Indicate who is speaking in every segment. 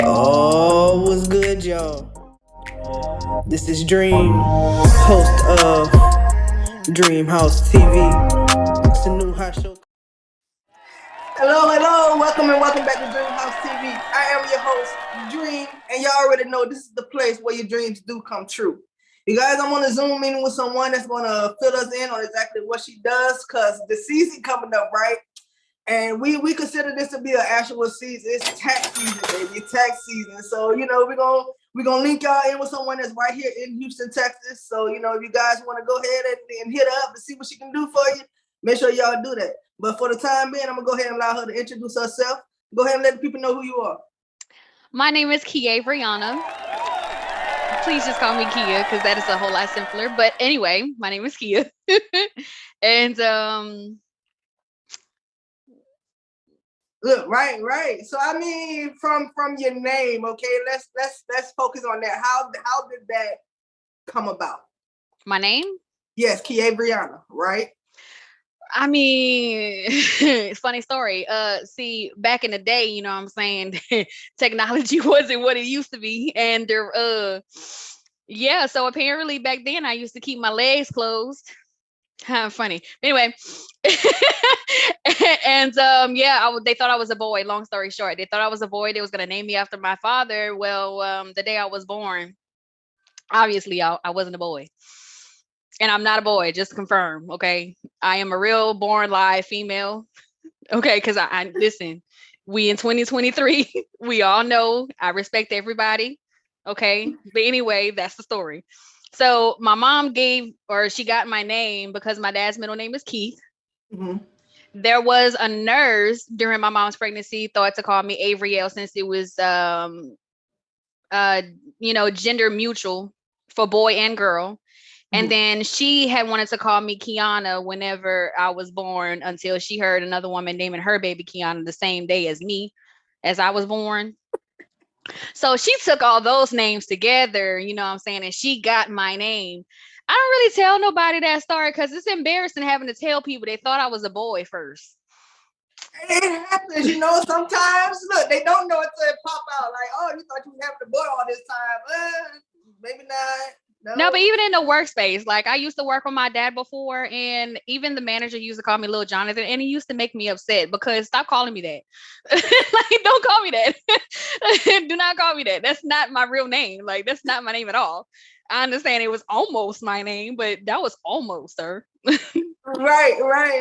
Speaker 1: Oh, what's good, y'all? This is Dream, host of Dreamhouse TV. It's a new hot show. Hello, welcome back to Dreamhouse TV. I am your host, Dream, and y'all already know this is the place where your dreams do come true. You guys, I'm on a Zoom meeting with someone that's gonna fill us in on exactly what she does, cause the season coming up, right? And we consider this to be an actual season. It's tax season, baby. It's tax season. So, we're gonna link y'all in with someone that's right here in Houston, Texas. So, if you guys want to go ahead and hit her up and see what she can do for you, make sure y'all do that. But for the time being, I'm gonna go ahead and allow her to introduce herself. Go ahead and let the people know who you are.
Speaker 2: My name is Keya Jordan. Please just call me Keya because that is a whole lot simpler. But anyway, my name is Keya. and
Speaker 1: Look, right. So I mean, from your name, okay, let's focus on that. How did that come about?
Speaker 2: My name?
Speaker 1: Yes, Keya Brianna, right?
Speaker 2: I mean, funny story. See, back in the day, you know what I'm saying, technology wasn't what it used to be. And yeah, so apparently back then I used to keep my legs closed. Funny. Anyway, and they thought I was a boy. Long story short, they thought I was a boy. They was gonna name me after my father. Well, the day I was born, obviously I wasn't a boy, and I'm not a boy. Just to confirm, okay? I am a real born live female, okay? Because I listen. We in 2023. We all know I respect everybody, okay? But anyway, that's the story. So my mom she got my name because my dad's middle name is Keith.
Speaker 1: Mm-hmm.
Speaker 2: There was a nurse during my mom's pregnancy thought to call me Avriel since it was gender mutual for boy and girl. And then she had wanted to call me Kiana whenever I was born until she heard another woman naming her baby Kiana the same day as me, as I was born. So she took all those names together, you know what I'm saying? And she got my name. I don't really tell nobody that story because it's embarrassing having to tell people they thought I was a boy first.
Speaker 1: It happens, sometimes. Look, they don't know until it pop out. Like, oh, you thought you was having a boy all this time. Maybe not.
Speaker 2: No, but even in the workspace, like I used to work with my dad before, and even the manager used to call me Little Jonathan, and he used to make me upset because stop calling me that. Like, don't call me that. Do not call me that. That's not my real name. Like, that's not my name at all. I understand it was almost my name, but that was almost, sir.
Speaker 1: Right.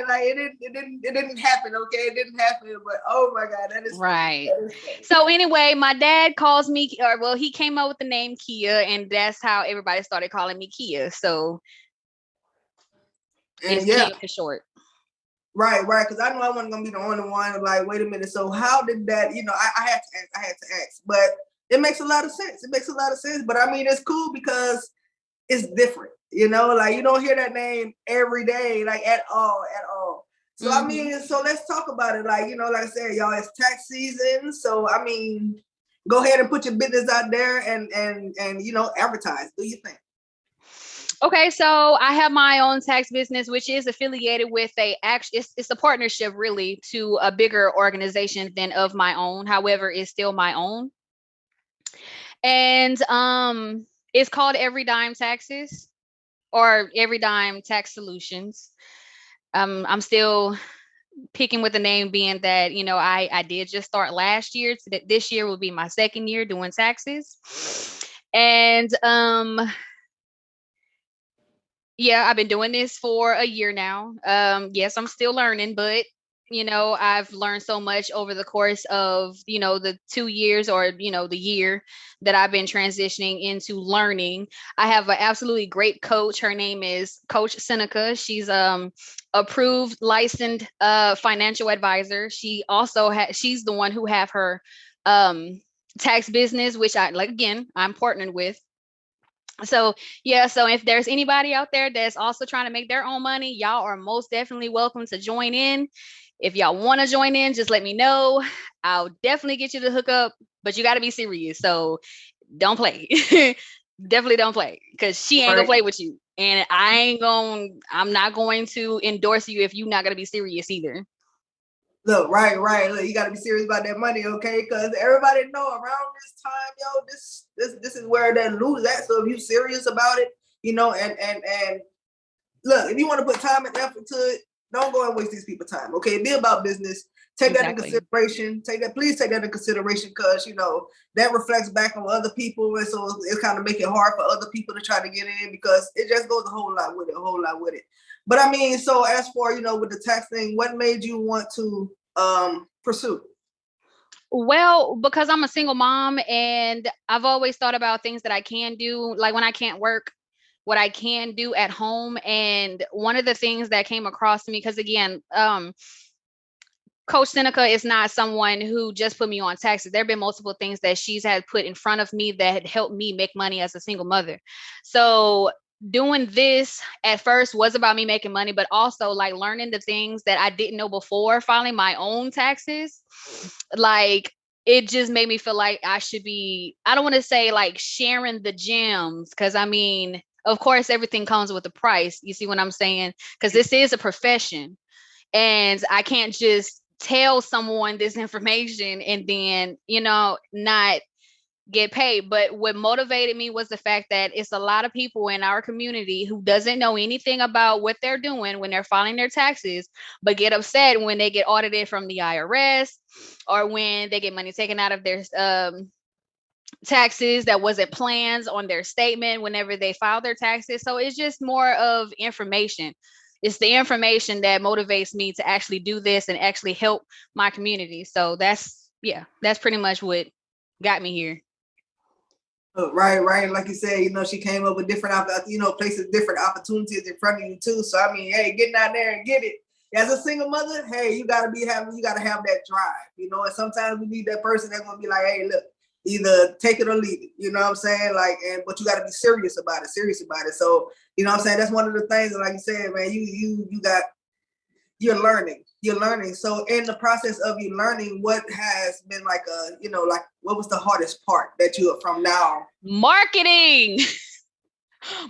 Speaker 1: Like it didn't happen. Okay, it didn't happen. But oh my God, that is
Speaker 2: right.
Speaker 1: That is
Speaker 2: so anyway, my dad calls me, he came up with the name Keya, and that's how everybody started calling me Keya. So it's the name for short.
Speaker 1: Right. Because I know I wasn't gonna be the only one. Like, wait a minute. So how did that? I had to ask, but it makes a lot of sense. But I mean, it's cool because it's different. Like you don't hear that name every day, like at all. So I mean, so let's talk about it. Like, like I said, y'all, it's tax season. So I mean, go ahead and put your business out there and advertise. Do your thing.
Speaker 2: Okay, so I have my own tax business, which is affiliated with it's a partnership really to a bigger organization than of my own. However, it's still my own. And it's called Everydimetaxes or Everydimetaxaolutions. I'm still picking with the name being that, I did just start last year. So that this year will be my second year doing taxes. And yeah, I've been doing this for a year now. Yes, I'm still learning, but I've learned so much over the course of, the 2 years or, the year that I've been transitioning into learning. I have an absolutely great coach. Her name is Coach Seneca. She's approved licensed financial advisor. She also she's the one who have her tax business, which I'm partnered with. So yeah, so if there's anybody out there that's also trying to make their own money, y'all are most definitely welcome to join in. If y'all want to join in, just let me know. I'll definitely get you the hookup, but you got to be serious. So don't play. Definitely don't play because she ain't gonna play with you, and I'm not going to endorse you if you're not gonna be serious either.
Speaker 1: Look, right. Look, you got to be serious about that money, okay? Because everybody know around this time, yo, this is where they lose at. So if you serious about it, and look, if you want to put time and effort to it, don't go and waste these people's time, okay? Be about business. Take that into consideration. Please take that into consideration, because that reflects back on other people, and so it's kind of make it hard for other people to try to get in, because it just goes a whole lot with it. But I mean, so as for with the tax thing, what made you want to pursue?
Speaker 2: Well, because I'm a single mom and I've always thought about things that I can do, like when I can't work, what I can do at home. And one of the things that came across me, because again, Coach Seneca is not someone who just put me on taxes. There have been multiple things that she's had put in front of me that had helped me make money as a single mother. So doing this at first was about me making money, but also like learning the things that I didn't know before filing my own taxes. Like it just made me feel like I should be, I don't want to say like sharing the gems, because I mean, of course, everything comes with a price. You see what I'm saying? Because this is a profession. And I can't just tell someone this information and then, not get paid. But what motivated me was the fact that it's a lot of people in our community who doesn't know anything about what they're doing when they're filing their taxes, but get upset when they get audited from the IRS or when they get money taken out of their taxes that wasn't plans on their statement whenever they file their taxes. So it's just more of information. It's the information that motivates me to actually do this and actually help my community. So that's pretty much what got me here.
Speaker 1: Right. Like you said, she came up with different, places, different opportunities in front of you too. So I mean, hey, getting out there and get it. As a single mother, hey, you gotta have that drive, and sometimes we need that person that's gonna be like, hey, look, either take it or leave it. You know what I'm saying? But you gotta be serious about it. So, you know what I'm saying? That's one of the things, like you said, man, you're learning. So in the process of you learning, what has been what was the hardest part that you are from now?
Speaker 2: Marketing.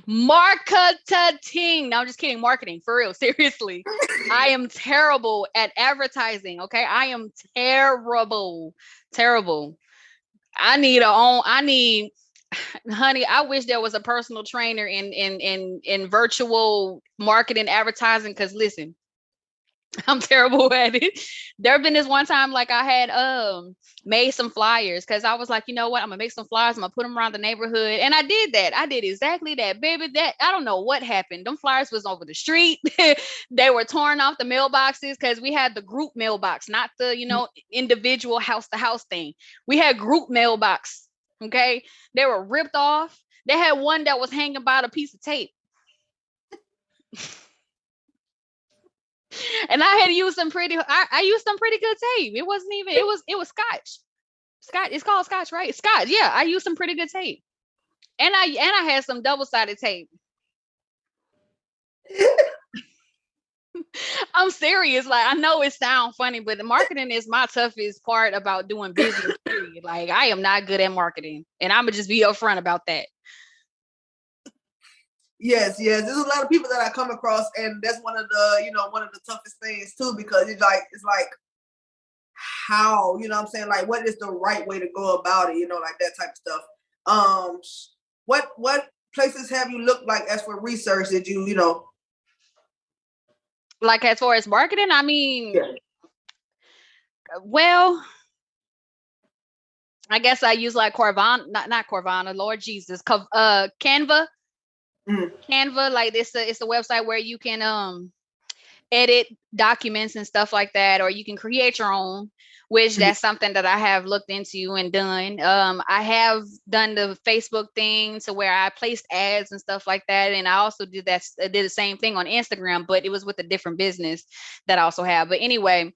Speaker 2: Marketing. No, I'm just kidding. Marketing, for real. Seriously. I am terrible at advertising. Okay. I am terrible. Terrible. Honey, I wish there was a personal trainer in virtual marketing advertising. Cause listen, I'm terrible at it. There been this one time like I had made some flyers because I was like, you know what, I'm gonna make some flyers, I'm gonna put them around the neighborhood. And I did that. I did exactly that, baby. That I don't know what happened. Them flyers was over the street. They were torn off the mailboxes because we had the group mailbox, not the, individual house to house thing. We had group mailbox. Okay. They were ripped off. They had one that was hanging by a piece of tape. And I had used some pretty I used some pretty good tape. It wasn't even it was scotch. Scotch, it's called scotch, right? Scotch. Yeah, I used some pretty good tape. And I had some double-sided tape. I'm serious. Like I know it sounds funny, but the marketing is my toughest part about doing business, period. Like I am not good at marketing. And I'm gonna just be upfront about that.
Speaker 1: Yes. There's a lot of people that I come across, and that's one of the toughest things too, because it's like how, what I'm saying, like what is the right way to go about it, like that type of stuff. What places have you looked like as for research that
Speaker 2: Like as far as marketing, I mean,
Speaker 1: yeah.
Speaker 2: Well, I guess I use like Corvana, not Corvana, Lord Jesus, Canva.
Speaker 1: Mm.
Speaker 2: Canva, like it's a website where you can edit documents and stuff like that, or you can create your own, which that's something that I have looked into and done. I have done the Facebook thing to where I placed ads and stuff like that, and I also did the same thing on Instagram, but it was with a different business that I also have. But anyway,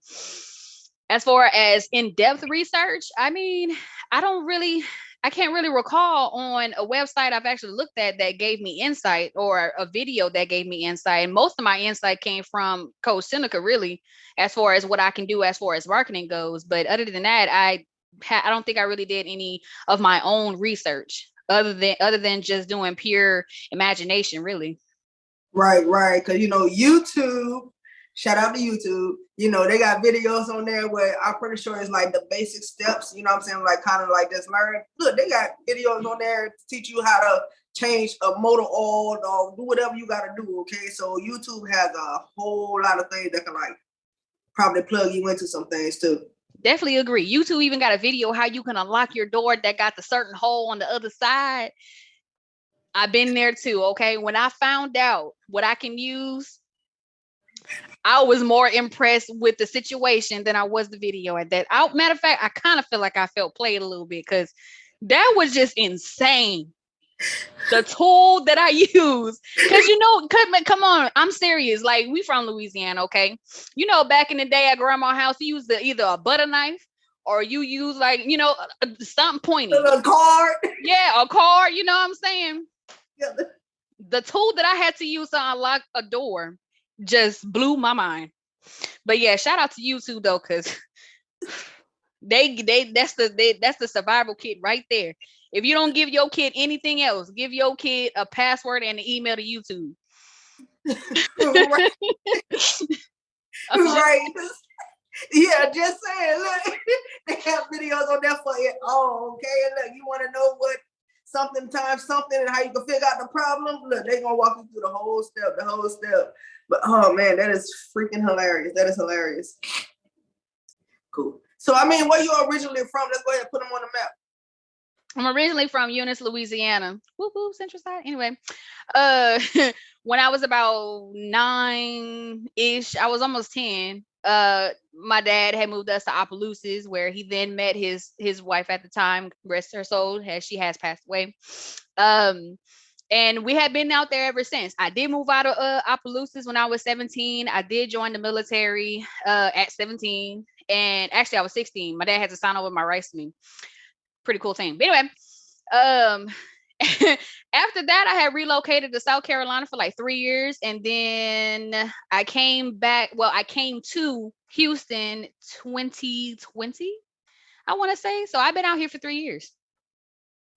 Speaker 2: as far as in-depth research, I mean, I don't really I can't really recall on a website I've actually looked at that gave me insight, or a video that gave me insight. And most of my insight came from Coach Seneca, really, as far as what I can do as far as marketing goes. But other than that, I don't think I really did any of my own research other than just doing pure imagination, really.
Speaker 1: Right. Because YouTube. Shout out to YouTube. You know, they got videos on there where I'm pretty sure it's like the basic steps, you know what I'm saying? Like kind of like just learn. Look, they got videos on there to teach you how to change a motor oil or do whatever you gotta do, okay? So YouTube has a whole lot of things that can like probably plug you into some things too.
Speaker 2: Definitely agree. YouTube even got a video how you can unlock your door that got the certain hole on the other side. I've been there too, okay? When I found out what I can use, I was more impressed with the situation than I was the video at that. Matter of fact, I kind of feel like I felt played a little bit because that was just insane. The tool that I use, because come on, I'm serious. Like, we from Louisiana, okay? You know, back in the day at grandma's house, you used either a butter knife or you use like, something pointy.
Speaker 1: A card.
Speaker 2: Yeah, a card. You know what I'm saying?
Speaker 1: Yeah.
Speaker 2: The tool that I had to use to unlock a door just blew my mind. But yeah, shout out to YouTube though, because that's the survival kit right there. If you don't give your kid anything else, give your kid a password and an email to YouTube.
Speaker 1: Right. Right. Yeah, just saying. Look, they have videos on there for it. Oh, okay. And look, you want to know what something times something and how you can figure out the problem? Look, they're gonna walk you through the whole step. But oh man, that is freaking hilarious. That is hilarious. Cool. So I mean, where you originally from? Let's go ahead and put them on the map.
Speaker 2: I'm originally from Eunice, Louisiana. Woo woo, Central Side. Anyway, when I was about 9-ish, I was almost 10. My dad had moved us to Opelousas, where he then met his wife at the time, rest her soul, as she has passed away. And we had been out there ever since. I did move out of Opelousas when I was 17. I did join the military at 17, and actually I was 16. My dad had to sign over my rights to me. Pretty cool thing. But anyway, after that, I had relocated to South Carolina for like 3 years, and then I came back. Well, I came to Houston 2020, I want to say. So I've been out here for 3 years.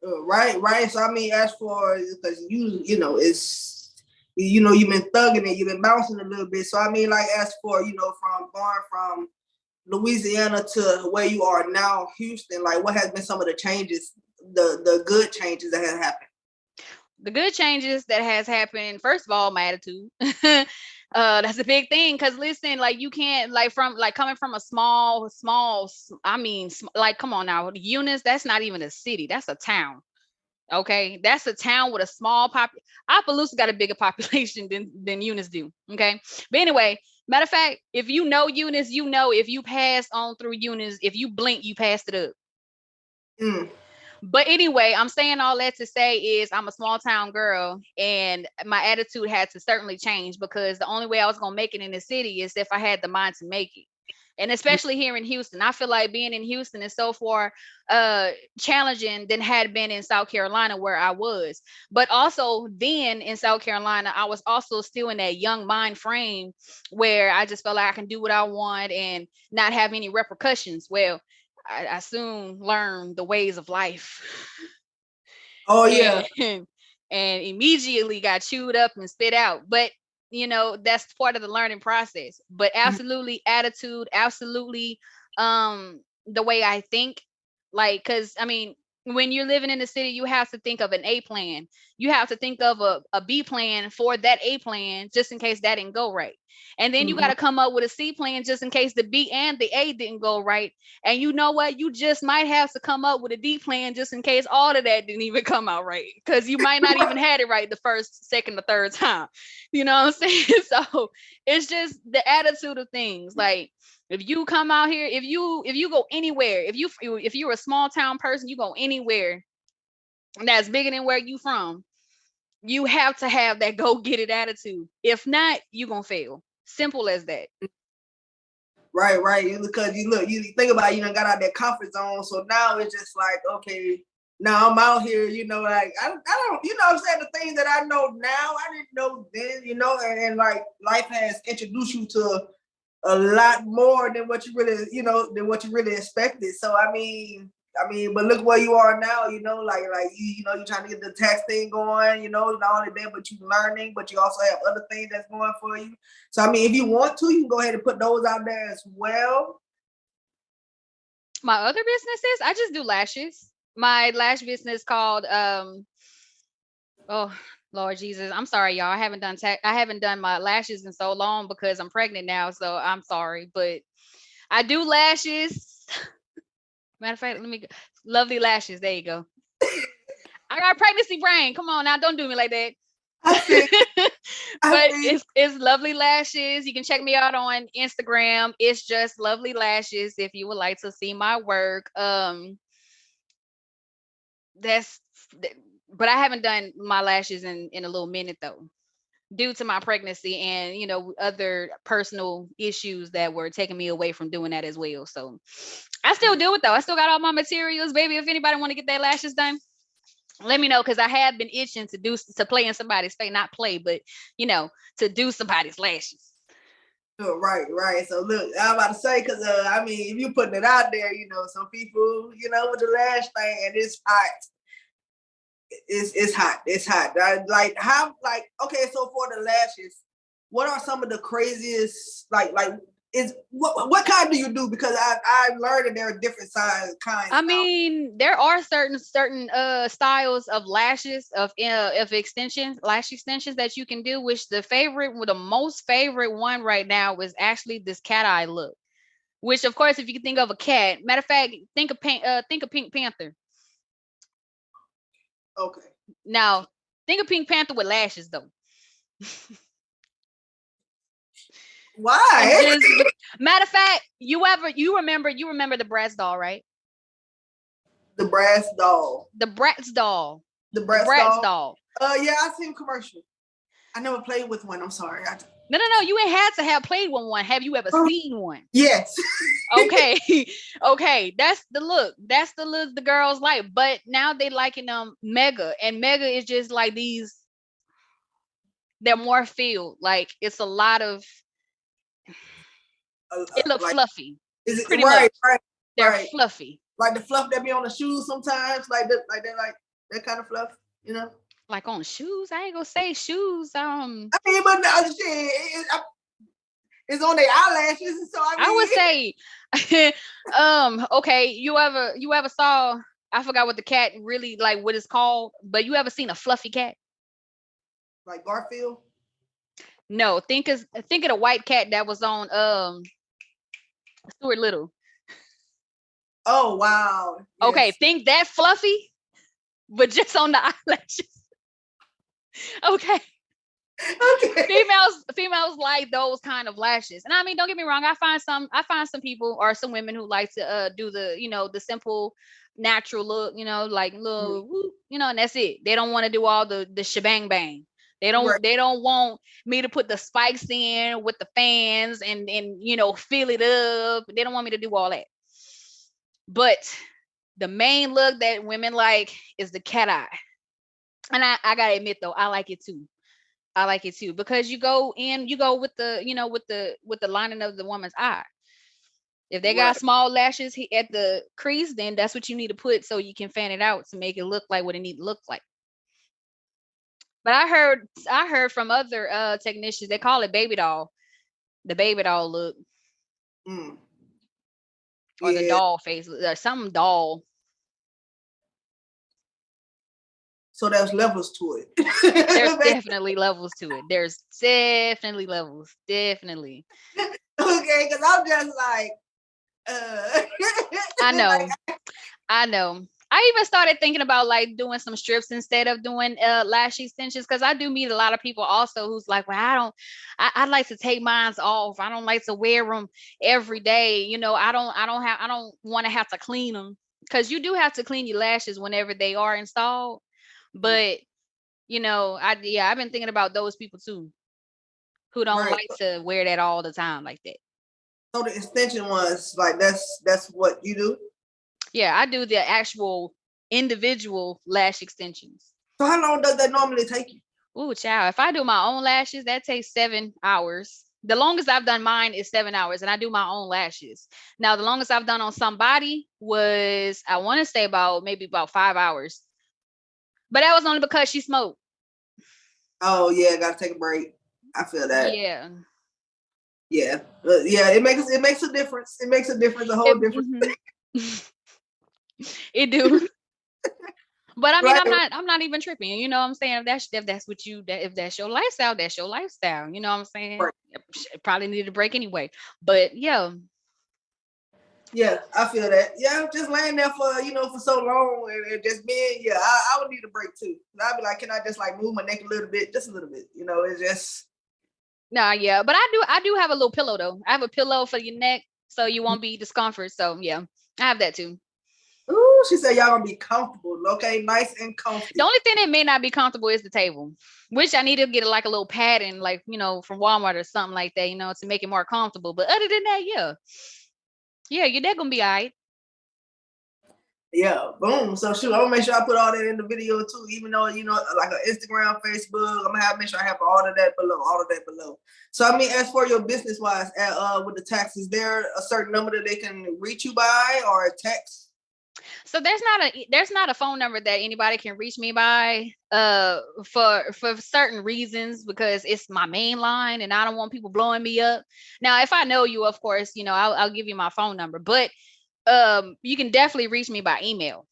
Speaker 1: Right. So I mean, as for because you know it's you've been thugging it, you've been bouncing a little bit. So I mean, like as for from going from Louisiana to where you are now, Houston, like what has been some of the changes, the good changes that have happened?
Speaker 2: The good changes that has happened, first of all, my attitude. That's a big thing, because listen, like you can't coming from a small, like, come on now, Eunice, that's not even a city, that's a town. Okay, that's a town with a small Opelousas got a bigger population than Eunice do. Okay, but anyway, matter of fact, if you know Eunice, if you pass on through Eunice, if you blink, you passed it up. But anyway, I'm saying all that to say is I'm a small town girl, and my attitude had to certainly change, because the only way I was going to make it in the city is if I had the mind to make it. And especially here in Houston, I feel like being in Houston is so far challenging than had been in South Carolina, where I was. But also then in South Carolina, I was also still in that young mind frame where I just felt like I can do what I want and not have any repercussions. Well, I soon learned the ways of life.
Speaker 1: Oh yeah.
Speaker 2: And immediately got chewed up and spit out. But that's part of the learning process. But absolutely attitude, absolutely the way I think. Like, because I mean, when you're living in the city, you have to think of an A plan. You have to think of a B plan for that A plan, just in case that didn't go right. And then you got to come up with a C plan just in case the B and the A didn't go right. And you know what? You just might have to come up with a D plan just in case all of that didn't even come out right. Because you might not even had it right the first, second, or third time. You know what I'm saying? So it's just the attitude of things. Like, if you come out here, if you go anywhere, if you're a small town person, you go anywhere that's bigger than where you from, you have to have that go get it attitude. If not, you're gonna fail. Simple as that.
Speaker 1: Right. Because you think about it, you done got out that comfort zone. So now it's just like, okay, now I'm out here, like I don't, what I'm saying, the things that I know now, I didn't know then, and like life has introduced you to a lot more than what you really, than what you really expected. So I mean, I mean, but look where you are now. You know, like you know, you're trying to get the tax thing going. You know, not only that, but you're learning, but you also have other things that's going for you. So I mean, if you want to, you can go ahead and put those out there as well.
Speaker 2: My other businesses, I just do lashes. My lash business called oh Lord Jesus, I'm sorry, y'all. I haven't done my lashes in so long because I'm pregnant now. So I'm sorry, but I do lashes. Matter of fact, let me lovely lashes. There you go. I got pregnancy brain. Come on now, don't do me like that.
Speaker 1: I feel, I
Speaker 2: But
Speaker 1: feel.
Speaker 2: it's lovely lashes. You can check me out on Instagram. It's just lovely lashes if you would like to see my work. That's but I haven't done my lashes in a little minute though, due to my pregnancy and other personal issues that were taking me away from doing that as well. So I still do it though. I still got all my materials, baby. If anybody want to get their lashes done, let me know because I have been itching to play in somebody's face, not play, but to do somebody's lashes.
Speaker 1: Right. So look, I'm about to say because I mean, if you putting it out there, you know, some people, you know, with the lash thing, and it's hot. It's hot. It's hot. Like how like okay, so for the lashes, what are some of the craziest like is what kind do you do? Because I learned that there are different kinds
Speaker 2: I
Speaker 1: now.
Speaker 2: mean, there are certain styles of lashes of extensions, lash extensions that you can do. Which the most favorite one right now is actually this cat eye look. Which of course, if you can think of a cat, matter of fact, think of Pink Panther.
Speaker 1: Okay.
Speaker 2: Now, think of Pink Panther with lashes though. And
Speaker 1: Why?
Speaker 2: just matter of fact, you remember the Bratz doll, right?
Speaker 1: The brass doll.
Speaker 2: The Bratz doll.
Speaker 1: The
Speaker 2: The
Speaker 1: brass
Speaker 2: Bratz
Speaker 1: doll.
Speaker 2: doll.
Speaker 1: Yeah, I seen commercial. I never played with one. I'm sorry.
Speaker 2: No. You ain't had to have played with one. Have you ever seen one?
Speaker 1: Yes.
Speaker 2: Okay. Okay. That's the look. That's the look the girls like. But now they liking them mega. And mega is just like these, they're more filled. Like it's a lot of it look
Speaker 1: Like
Speaker 2: fluffy.
Speaker 1: is it
Speaker 2: Pretty much. They're
Speaker 1: right?
Speaker 2: fluffy.
Speaker 1: Like the fluff that be on the shoes sometimes, like that kind of fluff, you know.
Speaker 2: Like on shoes. I ain't gonna say shoes.
Speaker 1: I mean, but no, shit, it's on their eyelashes, so I
Speaker 2: I would
Speaker 1: mean,
Speaker 2: say okay, you ever saw, I forgot what the cat really like what it's called, but you ever seen a fluffy cat?
Speaker 1: like Garfield.
Speaker 2: No, think of the white cat that was on Stuart Little.
Speaker 1: Oh wow,
Speaker 2: Okay,
Speaker 1: yes.
Speaker 2: think that fluffy, but just on the eyelashes. Okay.
Speaker 1: Okay.
Speaker 2: Females like those kind of lashes. And I mean, don't get me wrong, I find some people or some women who like to do the simple natural look, like little whoop, and that's it. They don't want to do all the shebang bang. They
Speaker 1: Right.
Speaker 2: don't they don't want me to put the spikes in with the fans and fill it up. They don't want me to do all that. But the main look that women like is the cat eye. And I gotta admit though, I like it too. I like it too because you go with the lining of the woman's eye. If they got
Speaker 1: Right.
Speaker 2: small lashes at the crease, then that's what you need to put so you can fan it out to make it look like what it need to look like. But I heard from other technicians they call it baby doll, the baby doll look
Speaker 1: Mm.
Speaker 2: or the
Speaker 1: Yeah.
Speaker 2: doll face, some doll.
Speaker 1: So there's levels to
Speaker 2: There's
Speaker 1: it.
Speaker 2: definitely levels to it. There's definitely levels, definitely.
Speaker 1: Okay, because I'm just like,
Speaker 2: I know.
Speaker 1: like
Speaker 2: I know. I even started thinking about like doing some strips instead of doing lash extensions because I do meet a lot of people also who's like, well, I like to take mines off. I don't like to wear them every day. I don't want to have to clean them because you do have to clean your lashes whenever they are installed. But I've been thinking about those people too who don't
Speaker 1: right.
Speaker 2: like to wear that all the time like that.
Speaker 1: So the extension ones, like that's what you do.
Speaker 2: Yeah, I do the actual individual lash extensions.
Speaker 1: So how long does that normally take you?
Speaker 2: Ooh, child. If I do my own lashes, that takes 7 hours. The longest I've done mine is 7 hours, and I do my own lashes. Now, the longest I've done on somebody was, I want to say about maybe about 5 hours, but that was only because she smoked.
Speaker 1: Oh yeah, gotta take a break. I feel that.
Speaker 2: Yeah.
Speaker 1: Yeah, yeah. It makes a difference. It makes a difference. A whole difference.
Speaker 2: It do. But I mean,
Speaker 1: Right.
Speaker 2: I'm not even tripping. You know what I'm saying? If that's what you that if that's your lifestyle, that's your lifestyle. You know what I'm saying?
Speaker 1: Right.
Speaker 2: Probably needed a break anyway. But yeah.
Speaker 1: Yeah, I feel that. Yeah, just laying there for so long and just being. Yeah, I would need a break too. I'd be like, can I just like move my neck a little bit, just a little bit? It's just.
Speaker 2: Nah, yeah. But I do have a little pillow though. I have a pillow for your neck so you won't be discomfort. So yeah, I have that too.
Speaker 1: Ooh, she said y'all gonna be comfortable. Okay, nice and
Speaker 2: The
Speaker 1: comfy.
Speaker 2: only thing that may not be comfortable is the table, which I need to get like a little padding, like from Walmart or something like that, to make it more comfortable. But other than that, yeah, your neck gonna be all right.
Speaker 1: Yeah, boom. So shoot, I'm gonna make sure I put all that in the video too. Even though like an Instagram, Facebook, I'm gonna make sure I have all of that below. All of that below. So I mean, as for your business wise, with the taxes, is there a certain number that they can reach you by or a text?
Speaker 2: So there's not a phone number that anybody can reach me by for certain reasons, because it's my main line and I don't want people blowing me up. Now, if I know you, of course, I'll give you my phone number, but you can definitely reach me by email.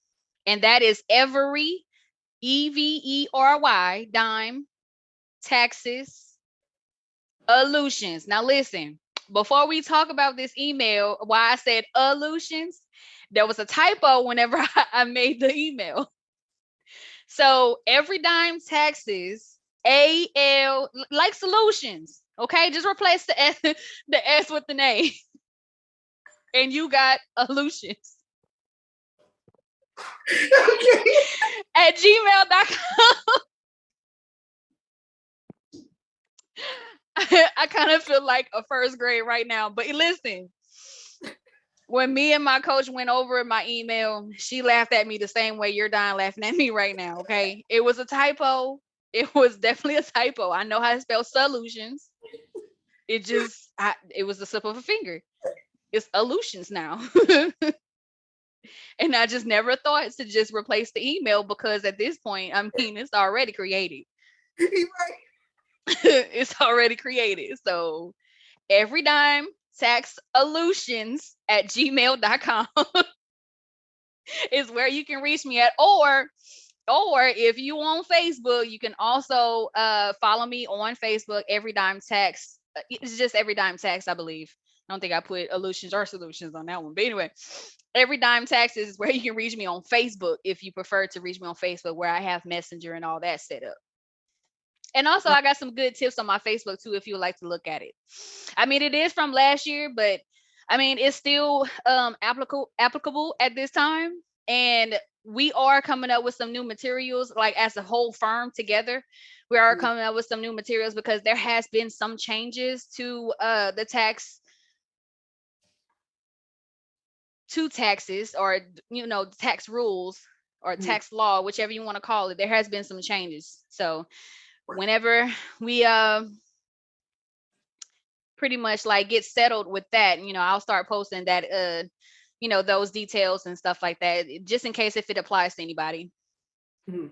Speaker 2: And that is Every dime taxes Olutions. Now listen, before we talk about this email, why I said Olutions, there was a typo whenever I made the email. So every dime taxes AL, like solutions. Okay, just replace the S, the S with the name, and you got Olutions
Speaker 1: Okay.
Speaker 2: at gmail.com. I kind of feel like a first grade right now, but listen, when me and my coach went over my email, she laughed at me the same way you're dying laughing at me right now. Okay. It was a typo. It was definitely a typo. I know how to spell solutions. It was the slip of a finger. It's Olutions now. And I just never thought to just replace the email, because at this point, I mean, it's already created.
Speaker 1: Right.
Speaker 2: It's already created. So every dime tax solutions at gmail.com is where you can reach me at. Or if you on Facebook, you can also follow me on Facebook, Every Dime Tax. It's just Every Dime Tax, I believe. I don't think I put Illusions or Solutions on that one. But anyway, Every Dime Tax is where you can reach me on Facebook if you prefer to reach me on Facebook, where I have Messenger and all that set up. And also, I got some good tips on my Facebook too, if you would like to look at it. I mean, it is from last year, but I mean, it's still applicable at this time. And we are coming up with some new materials, like as a whole firm together. We are coming up with some new materials because there has been some changes to the taxes, or tax rules or tax law, whichever you want to call it. There has been some changes. So whenever we pretty much like get settled with that, I'll start posting that those details and stuff like that, just in case if it applies to anybody.
Speaker 1: Mhm.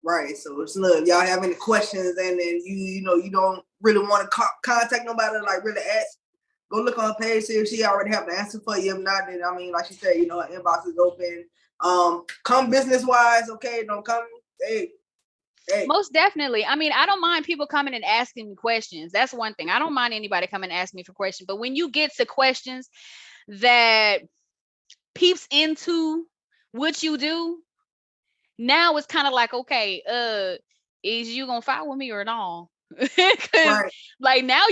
Speaker 1: Right. So it's look, if y'all have any questions and then you don't really want to contact nobody, like really ask, go look on her page, see if she already have the answer for you. If not, then I mean, like she said, her inbox is open. Come business wise, okay? Don't come. Hey.
Speaker 2: Most definitely. I mean, I don't mind people coming and asking me questions. That's one thing. I don't mind anybody coming and asking me for questions. But when you get to questions that peeps into what you do, now it's kind of like, okay, is you gonna fight with me or not? Because
Speaker 1: Right.
Speaker 2: like now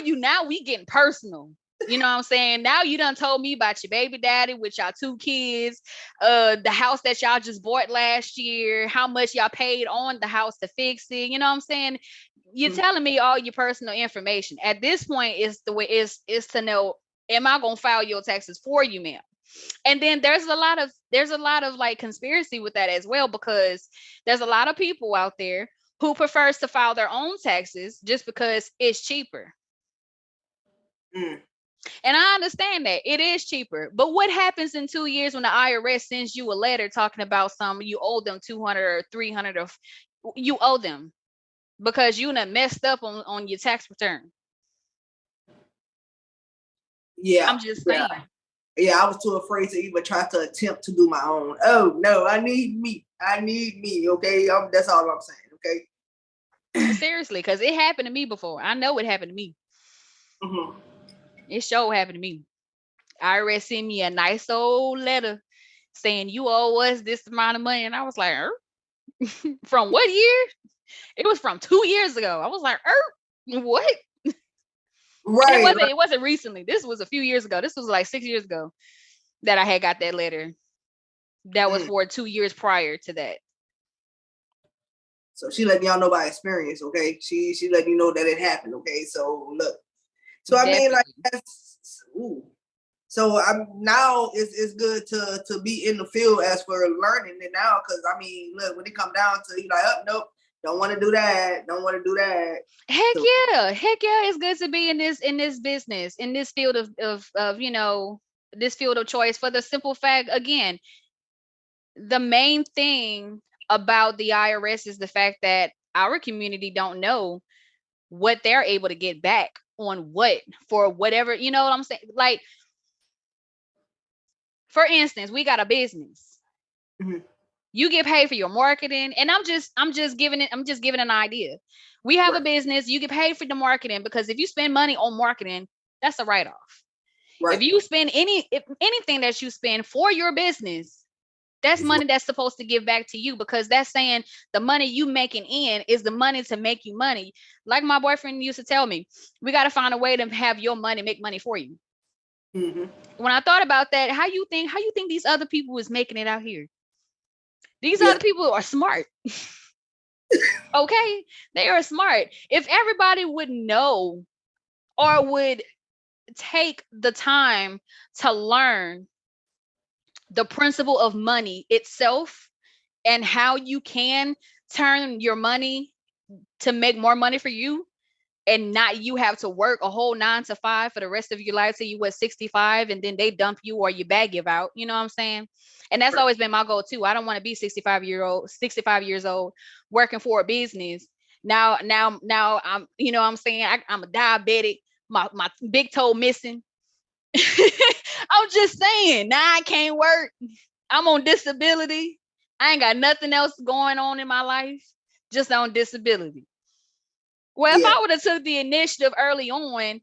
Speaker 2: we getting personal. You know what I'm saying? Now you done told me about your baby daddy with y'all 2 kids, the house that y'all just bought last year, how much y'all paid on the house to fix it. You know what I'm saying? You're telling me all your personal information. At this point, is the way is to know, am I gonna file your taxes for you, ma'am? And then there's a lot of like conspiracy with that as well, because there's a lot of people out there who prefers to file their own taxes just because it's cheaper.
Speaker 1: Mm.
Speaker 2: And I understand that it is cheaper. But what happens in 2 years when the IRS sends you a letter talking about some you owe them 200 or 300 or you owe them because you done messed up on your tax return?
Speaker 1: Yeah,
Speaker 2: I'm just
Speaker 1: yeah,
Speaker 2: saying.
Speaker 1: yeah. I was too afraid to even try to attempt to do my own. Oh no, I need me. Okay, that's all I'm saying. Okay.
Speaker 2: Seriously, because it happened to me before. I know it happened to me.
Speaker 1: Mm-hmm.
Speaker 2: It sure happened to me. IRS sent me a nice old letter saying you owe us this amount of money. And I was like, from what year? It was from 2 years ago. I was like, what? And
Speaker 1: Right,
Speaker 2: it wasn't recently. This was a few years ago. This was like 6 years ago that I had got that letter. That was
Speaker 1: right.
Speaker 2: for 2 years prior to that.
Speaker 1: So she letting y'all know by experience, okay? She letting you know that it happened, okay? So look. So I mean, like,
Speaker 2: Definitely.
Speaker 1: that's ooh. So I'm now it's good to be in the field as for learning it now, because I mean, look, when it come down to you like, oh nope, don't want to do that, don't want to do that.
Speaker 2: Heck
Speaker 1: So
Speaker 2: yeah. Heck yeah, it's good to be in this business, in this field of this field of choice for the simple fact, again, the main thing about the IRS is the fact that our community don't know what they're able to get back on what for whatever, you know what I'm saying? Like, for instance, we got a business.
Speaker 1: mhm,
Speaker 2: You get paid for your marketing, and I'm just giving an idea. We have a
Speaker 1: right,
Speaker 2: business, you get paid for the marketing because if you spend money on marketing, that's a write-off. If
Speaker 1: right.
Speaker 2: you spend anything that you spend for your business, that's
Speaker 1: It's
Speaker 2: money that's supposed to give back to you, because that's saying the money you making in is the money to make you money. Like my boyfriend used to tell me, we got to find a way to have your money make money for you.
Speaker 1: mm-hmm.
Speaker 2: When I thought about that, how you think these other people is making it out here? These
Speaker 1: Yeah,
Speaker 2: other people are smart. Okay, they are smart. If everybody would know or would take the time to learn the principle of money itself and how you can turn your money to make more money for you, and not you have to work a whole 9 to 5 for the rest of your life till you was 65 and then they dump you or your bag give out. You know what I'm saying? And that's
Speaker 1: right.
Speaker 2: always been my goal too. I don't want to be 65 years old working for a business. Now I'm, you know what I'm saying, I'm a diabetic, my big toe missing. I'm just saying, now I can't work. I'm on disability. I ain't got nothing else going on in my life, just on disability. Well, if
Speaker 1: Yeah,
Speaker 2: I would have took the initiative early on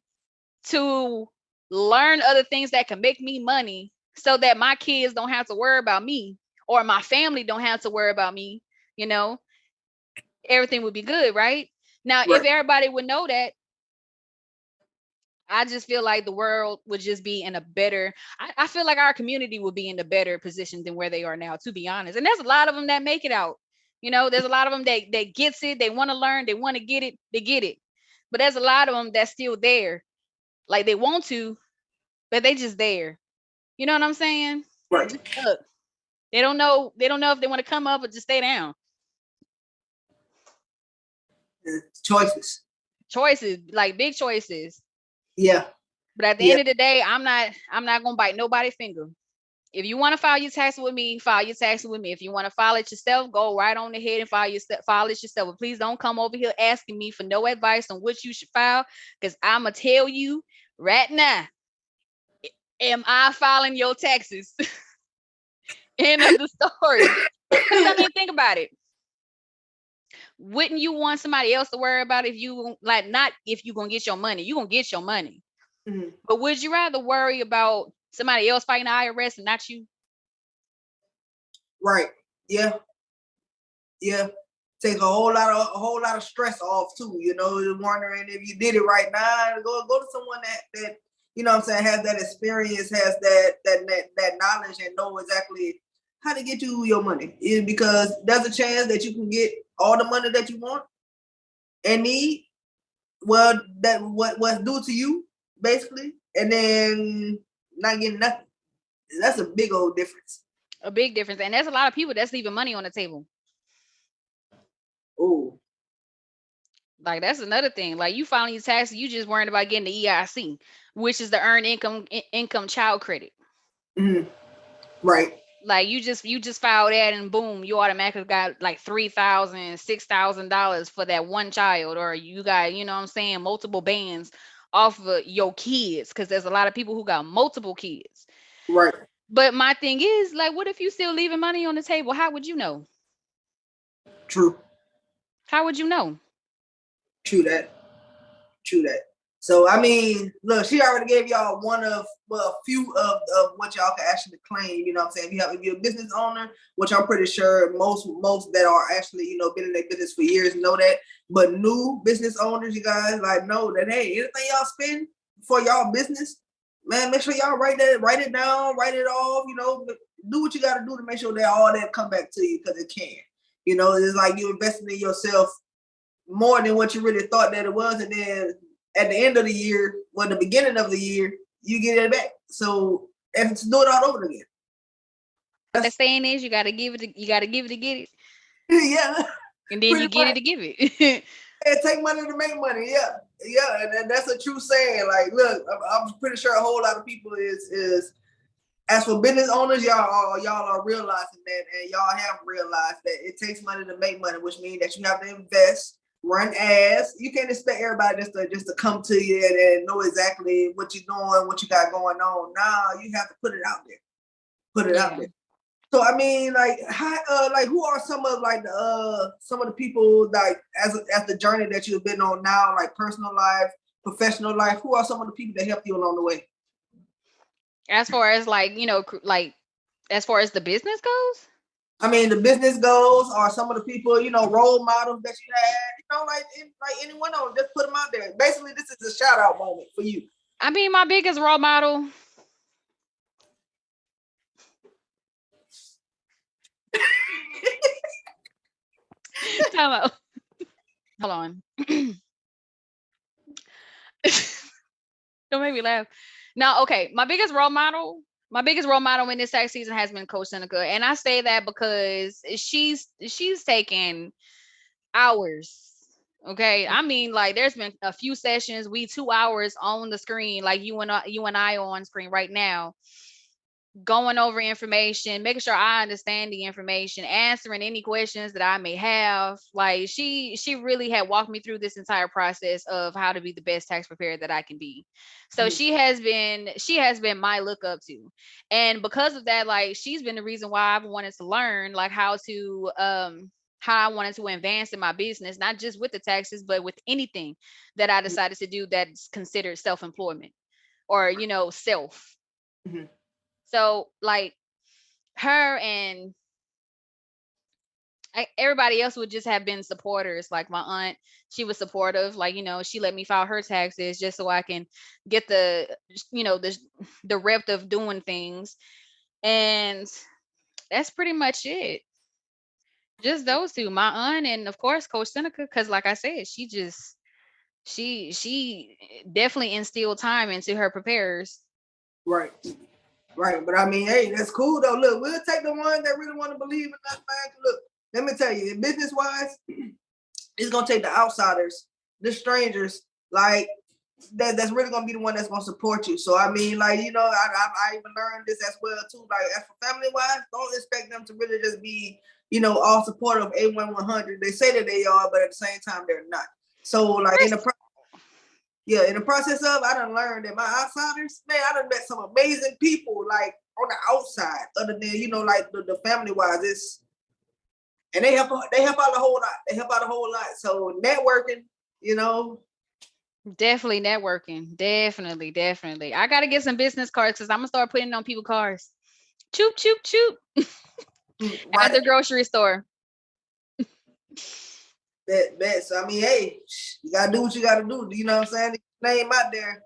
Speaker 2: to learn other things that can make me money so that my kids don't have to worry about me or my family don't have to worry about me, you know, everything would be good, right? Now, if
Speaker 1: right,
Speaker 2: everybody would know that, I just feel like the world would just be in a better, I feel like our community would be in a better position than where they are now, to be honest. And there's a lot of them that make it out. You know, there's a lot of them that gets it, they want to learn, they want to get it, they get it. But there's a lot of them that's still there. Like they want to, but they just there. You know what I'm saying?
Speaker 1: right.
Speaker 2: Just stuck. They don't know if they want to come up or just stay down.
Speaker 1: Choices.
Speaker 2: Choices, like big choices.
Speaker 1: Yeah,
Speaker 2: But at the
Speaker 1: yeah,
Speaker 2: end of the day, I'm not gonna bite nobody's finger. If you want to file your taxes with me, file your taxes with me. If you want to file it yourself, go right on ahead and file it yourself. But please don't come over here asking me for no advice on what you should file, because I'ma tell you right now, am I filing your taxes? End of the story. Because I mean, think about it. Wouldn't you want somebody else to worry about if you like, not if you're gonna get your money, you're gonna get your money.
Speaker 1: mhm,
Speaker 2: But would you rather worry about somebody else fighting the IRS and not you?
Speaker 1: right. Yeah, yeah. Take a whole lot of stress off too. You know, wondering if you did it right now. Go to someone that you know what I'm saying, has that experience, has that knowledge, and know exactly how to get you your money. Because there's a chance that you can get all the money that you want and need. Well, that what's due to you basically, and then not getting nothing. That's a big old difference.
Speaker 2: A big difference. And there's a lot of people that's leaving money on the table.
Speaker 1: Oh,
Speaker 2: Like that's another thing. Like you filing your taxes, you just worrying about getting the EIC, which is the earned income child credit.
Speaker 1: Mm-hmm. Right.
Speaker 2: Like you just file that and boom, you automatically got like $3,000, $6,000 for that one child, or you got, you know what I'm saying, multiple bands off of your kids, because there's a lot of people who got multiple kids.
Speaker 1: Right.
Speaker 2: But my thing is, like, what if you still leaving money on the table? How would you know?
Speaker 1: True.
Speaker 2: How would you know?
Speaker 1: True that. True that. So I mean, look, she already gave y'all one of a few of what y'all can actually claim. You know what I'm saying? If you're a business owner, which I'm pretty sure most that are actually, you know, been in their business for years know that. But new business owners, you guys like know that, hey, anything y'all spend for y'all business, man, make sure y'all write it down, write it off, you know, do what you gotta do to make sure that all that come back to you, because it can. You know, it's like you investing in yourself more than what you really thought that it was, and then at the end of the year, well, the beginning of the year, you get it back. So and to do it all over again.
Speaker 2: What the
Speaker 1: That's
Speaker 2: saying is, you gotta give it to get it,
Speaker 1: yeah,
Speaker 2: and then you
Speaker 1: pretty
Speaker 2: get it
Speaker 1: much.
Speaker 2: to give it.
Speaker 1: It take money to make money. Yeah, yeah, and that's a true saying. Like, look, I'm pretty sure a whole lot of people is as for business owners, y'all are realizing that, and y'all have realized that it takes money to make money, which means that you have to invest, run ads. You can't expect everybody just to come to you and know exactly what you're doing, what you got going on. Nah, you have to put it out there. Put it out
Speaker 2: Yeah.
Speaker 1: there. So I mean, like, like who are some of like some of the people like as the journey that you've been on now, like personal life, professional life? Who are some of the people that helped you along the way?
Speaker 2: As far as like, like as far as the business goes,
Speaker 1: I mean, the business goals are some of the people, you know, role models that you had, you know, like anyone else, just put them out there. Basically, this is a shout out moment for you.
Speaker 2: I mean, my biggest role model. Time out. Hold on. Don't make me laugh. No, okay. My biggest role model in this tax season has been Coach Seneca, and I say that because she's taken hours. Okay, I mean, like, there's been a few sessions, we 2 hours on the screen, like you and I on screen right now, going over information, making sure I understand the information, answering any questions that I may have. Like, she really had walked me through this entire process of how to be the best tax preparer that I can be. So she has been my look up to. And because of that, like, she's been the reason why I've wanted to learn, like, how I wanted to advance in my business, not just with the taxes, but with anything that I decided to do that's considered self-employment, or, self.
Speaker 1: Mm-hmm.
Speaker 2: So, like, her and everybody else would just have been supporters. Like my aunt, she was supportive. Like, she let me file her taxes just so I can get the rep of doing things. And that's pretty much it. Just those two, my aunt and of course Coach Seneca, because like I said, she definitely instilled time into her preparers.
Speaker 1: Right, right. But I mean, hey, that's cool though. Look, we'll take the ones that really want to believe in us, man. Look, let me tell you, business wise, it's gonna take the outsiders, the strangers, like that's really gonna be the one that's gonna support you. So I mean, like, you know, I even learned this as well too. Like, as for family wise, don't expect them to really just be, you know, all supportive of A100. They say that they are, but at the same time they're not. So like in the process of, I done learned that my outsiders, man, I done met some amazing people like on the outside, other than, you know, like the family wise. It's and they help out a whole lot. They help out a whole lot. So networking, you know,
Speaker 2: Definitely networking. Definitely, definitely. I gotta get some business cards because I'm gonna start putting it on people's cars. Choop, choop, choop. At
Speaker 1: right.
Speaker 2: the grocery store.
Speaker 1: Bet. So I mean, hey, you gotta do what you gotta do. You know what I'm saying? Name out there.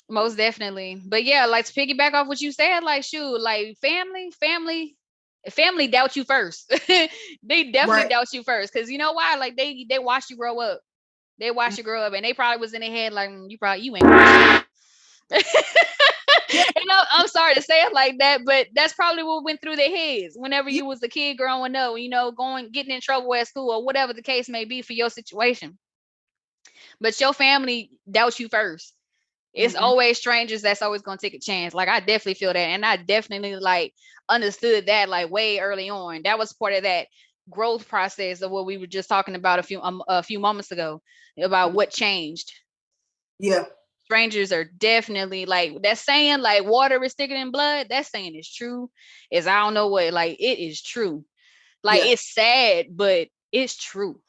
Speaker 2: Most definitely. But yeah, like, to piggyback off what you said, like, shoot, like, family doubt you first. They definitely
Speaker 1: Right.
Speaker 2: doubt you first. Cause you know why? Like, they watched you grow up. They watched you grow up, and they probably was in their head like, you ain't gonna shit."
Speaker 1: Yeah.
Speaker 2: I'm sorry to say it like that, but that's probably what went through their heads whenever you was a kid growing up, getting in trouble at school or whatever the case may be for your situation. But your family doubt you first. It's always strangers that's always gonna take a chance. Like, I definitely feel that, and I definitely like understood that like way early on. That was part of that growth process of what we were just talking about a few moments ago about what changed.
Speaker 1: Yeah.
Speaker 2: Strangers are definitely like that saying, like water is thicker than blood. That saying is true. Is I don't know what, like it is true. Like
Speaker 1: Yeah.
Speaker 2: it's sad, but it's true.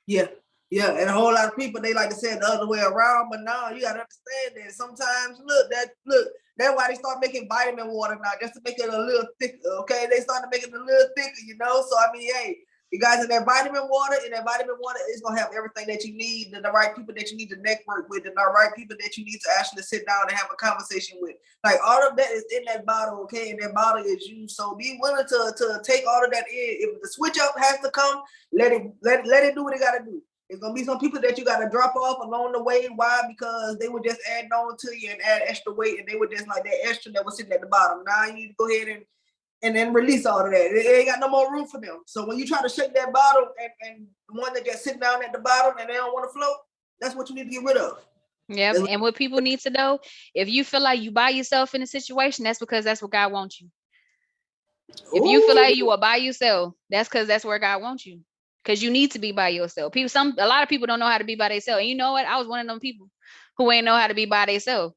Speaker 1: Yeah. Yeah. And a whole lot of people, they like to say it the other way around, but now you gotta understand that sometimes that's why they start making vitamin water now, just to make it a little thicker. Okay. They start to make it a little thicker, you know. So I mean, hey, you guys in that vitamin water, is gonna have everything that you need, the right people that you need to network with, and the right people that you need to actually sit down and have a conversation with. Like all of that is in that bottle, okay? And that bottle is you. So be willing to take all of that in. If the switch up has to come, let it do what it gotta do. There's gonna be some people that you gotta drop off along the way. Why? Because they were just adding on to you and add extra weight, and they were just like that extra that was sitting at the bottom. Now you need to go ahead and then release all of that. It ain't got no more room for them. So when you try to shake that bottle and the one that just sitting down at the bottom and they don't want to float, that's what you need to get rid of.
Speaker 2: Yep. And what people need to know, if you feel like you by yourself in a situation, that's because that's what God wants you. If you feel like you are by yourself, that's because that's where God wants you. Because you need to be by yourself. A lot of people don't know how to be by themselves. And you know what? I was one of them people who ain't know how to be by themselves.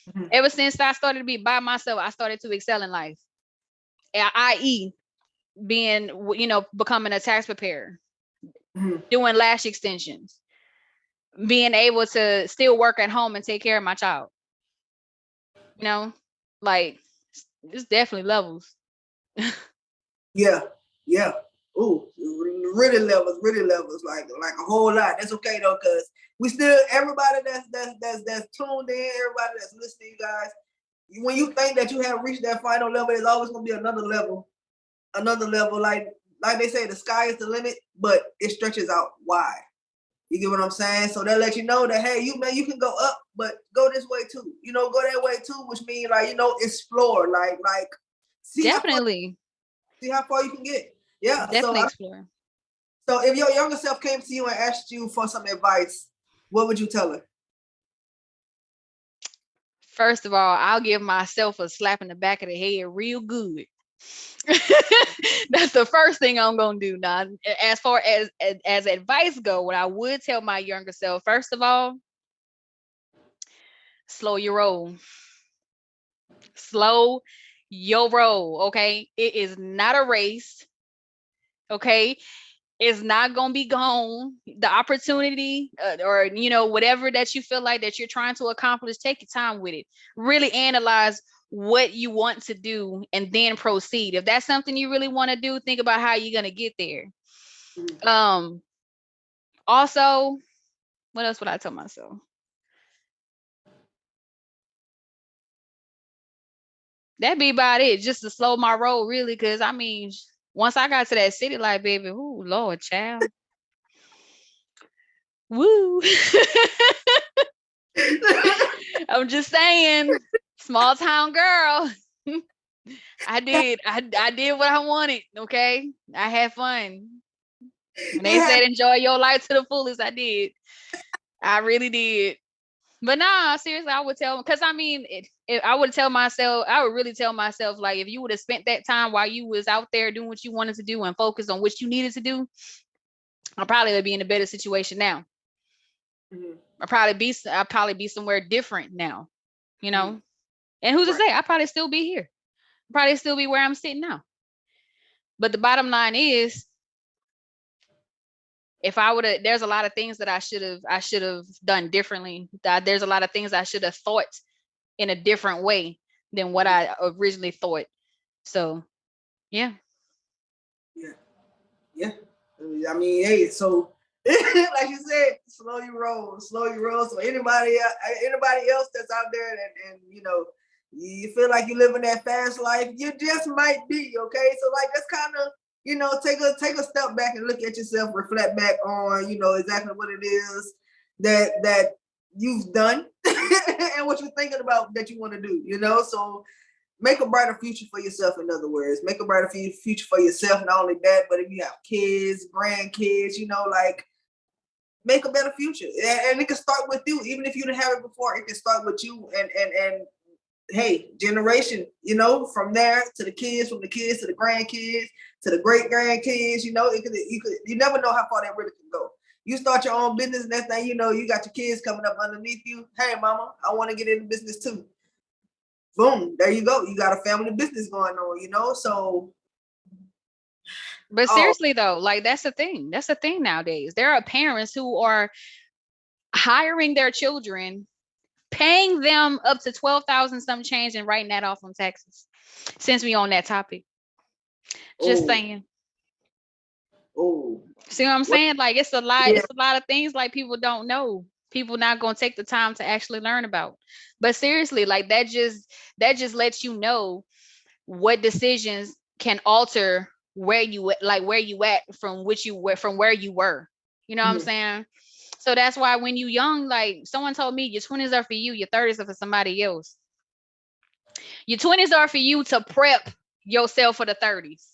Speaker 2: Mm-hmm. Ever since I started to be by myself, I started to excel in life. I.e., being, becoming a tax preparer, doing lash extensions, being able to still work at home and take care of my child. Like, it's definitely levels.
Speaker 1: Yeah. Ooh, really levels, like a whole lot. That's okay though, because we still, everybody that's tuned in, everybody that's listening, you guys, when you think that you have reached that final level, there's always gonna be another level. Like they say, the sky is the limit, but it stretches out wide. You get what I'm saying? So that lets you know that, hey, you can go up, but go this way too. Go that way too, which means explore, see
Speaker 2: definitely
Speaker 1: how far you can get. Yeah,
Speaker 2: definitely explore.
Speaker 1: So if your younger self came to you and asked you for some advice, what would you tell her?
Speaker 2: First of all, I'll give myself a slap in the back of the head real good. That's the first thing I'm gonna do. Now, as far as advice go, what I would tell my younger self, first of all, slow your roll. Slow your roll. Okay, it is not a race. Okay, it's not gonna be gone. The opportunity, or whatever that you feel like that you're trying to accomplish, take your time with it. Really analyze what you want to do and then proceed. If that's something you really want to do, think about how you're gonna get there. Also, what else would I tell myself? That'd be about it. Just to slow my roll, really, because I mean, once I got to that city life, baby, ooh, Lord, child. Woo. I'm just saying, small town girl. I did what I wanted. Okay, I had fun. When they said enjoy your life to the fullest, I did. I really did. But nah, seriously, I would tell, because I mean, I would really tell myself, like, if you would have spent that time while you was out there doing what you wanted to do and focus on what you needed to do, I probably would be in a better situation now. I'd probably be somewhere different now, And who's to say? I'd probably still be here. I'd probably still be where I'm sitting now. But the bottom line is, if I would have, there's a lot of things that I should have done differently. There's a lot of things I should have thought in a different way than what I originally thought. So, yeah.
Speaker 1: I mean, hey, so like you said, slow your roll. So anybody else that's out there and you feel like you living that fast life, you just might be, okay. So like, that's kind of take a step back and look at yourself, reflect back on exactly what it is that you've done and what you're thinking about that you want to do. So make a brighter future for yourself. In other words, make a brighter future for yourself. Not only that, but if you have kids, grandkids, make a better future. And it can start with you. Even if you didn't have it before, it can start with you and hey, generation, you know, from there to the kids, from the kids to the grandkids, to the great grandkids, you know, you never know how far that really can go. You start your own business, next thing you know, you got your kids coming up underneath you. Hey, mama, I want to get into business too. Boom, there you go. You got a family business going on, you know. So,
Speaker 2: But seriously though, like that's the thing. That's the thing nowadays. There are parents who are hiring their children, paying them up to 12,000 some change and writing that off on taxes. Since we on that topic. Just saying. See what I'm saying? Like it's a lot, it's a lot of things like people don't know. People not gonna take the time to actually learn about. But seriously, like that just lets you know what decisions can alter where you at from where you were. You know what I'm saying? So that's why when you young, like someone told me, your 20s are for you, your 30s are for somebody else. Your 20s are for you to prep yourself for the 30s.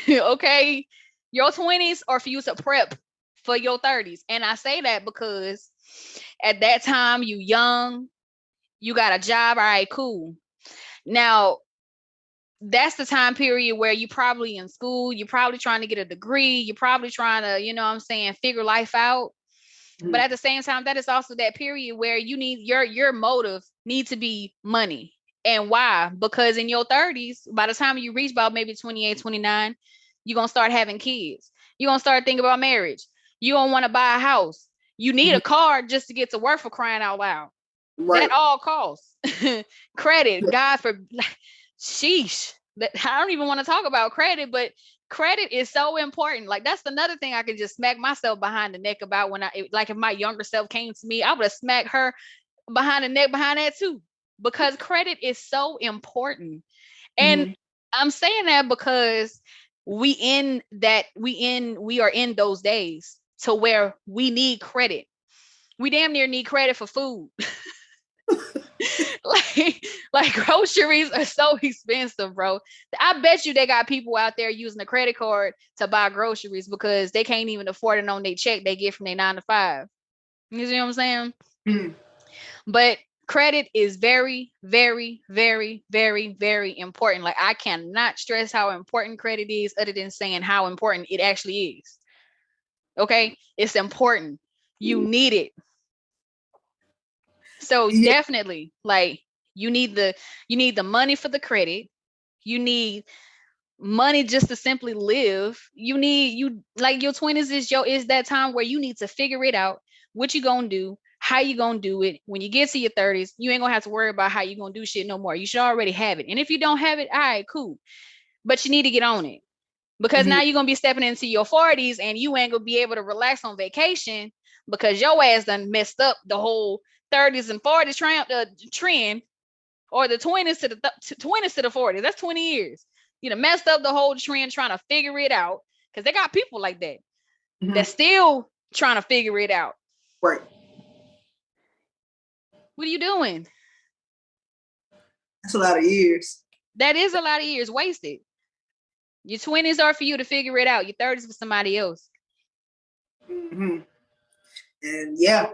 Speaker 2: Okay? Your 20s are for you to prep for your 30s. And I say that because at that time you young, you got a job, all right, cool. Now, that's the time period where you probably in school, you're probably trying to get a degree, you're probably trying to, you know what I'm saying, figure life out. But at the same time, that is also that period where you need your motive need to be money. And why? Because in your 30s, by the time you reach about maybe 28, 29, you're going to start having kids. You're going to start thinking about marriage. You don't want to buy a house. You need a car just to get to work, for crying out loud. Right. That all costs. Credit, God for sheesh. I don't even want to talk about credit, but credit is so important. Like that's another thing I could just smack myself behind the neck about when like if my younger self came to me, I would have smacked her behind the neck behind that too, because credit is so important. And I'm saying that because we are in those days to where we need credit. We damn near need credit for food. like groceries are so expensive, bro. I bet you they got people out there using a credit card to buy groceries because they can't even afford it on their check they get from their 9 to 5. You see what I'm saying? But credit is very, very, very, very, very important. Like I cannot stress how important credit is, other than saying how important it actually is. Okay, it's important. You need it. So definitely, like you need the money for the credit. You need money just to simply live. You like your 20s is that time where you need to figure it out. What you gonna do? How you gonna do it? When you get to your 30s, you ain't gonna have to worry about how you gonna do shit no more. You should already have it. And if you don't have it, all right, cool. But you need to get on it. Because now you're gonna be stepping into your 40s and you ain't gonna be able to relax on vacation because your ass done messed up the whole 30s and 40s trend, or the 20s to the 20s to the 40s. That's 20 years. You know, messed up the whole trend trying to figure it out, because they got people like that that's still trying to figure it out.
Speaker 1: Right.
Speaker 2: What are you doing?
Speaker 1: That's a lot of years.
Speaker 2: That is a lot of years wasted. Your 20s are for you to figure it out. Your 30s for somebody else.
Speaker 1: And yeah.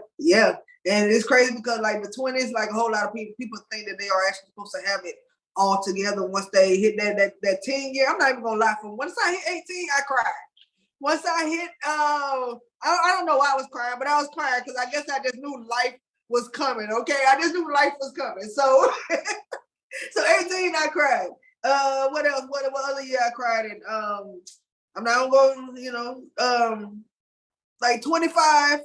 Speaker 1: And it's crazy because like the 20s, like a whole lot of people think that they are actually supposed to have it all together once they hit that 10 year. I'm not even gonna lie, from once I hit 18, I cried. Once I hit I don't know why I was crying, but I was crying because I guess I just knew life was coming. Okay. I just knew life was coming. So so 18 I cried. What else? What other year I cried in? I'm not gonna go, like 25.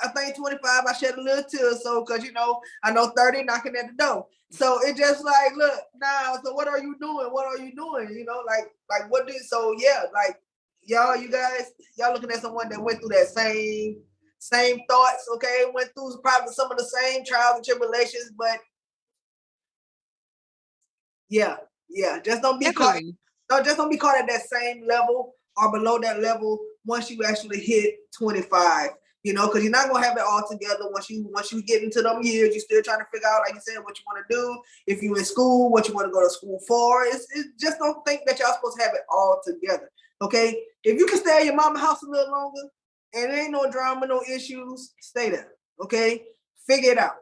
Speaker 1: I think 25, I shed a little tear, so because I know 30 knocking at the door. So it just like, look, now, so what are you doing? What are you doing? Like what do so yeah, like you guys, y'all looking at someone that went through that same thoughts, okay? Went through probably some of the same trials and tribulations, but yeah. Just don't be caught. No, just don't be caught at that same level or below that level once you actually hit 25. Because you're not gonna have it all together once you get into them years. You're still trying to figure out, like you said, what you want to do. If you're in school, what you want to go to school for. It's just don't think that y'all supposed to have it all together. Okay, if you can stay at your mama's house a little longer, and there ain't no drama, no issues. Stay there, okay? Figure it out.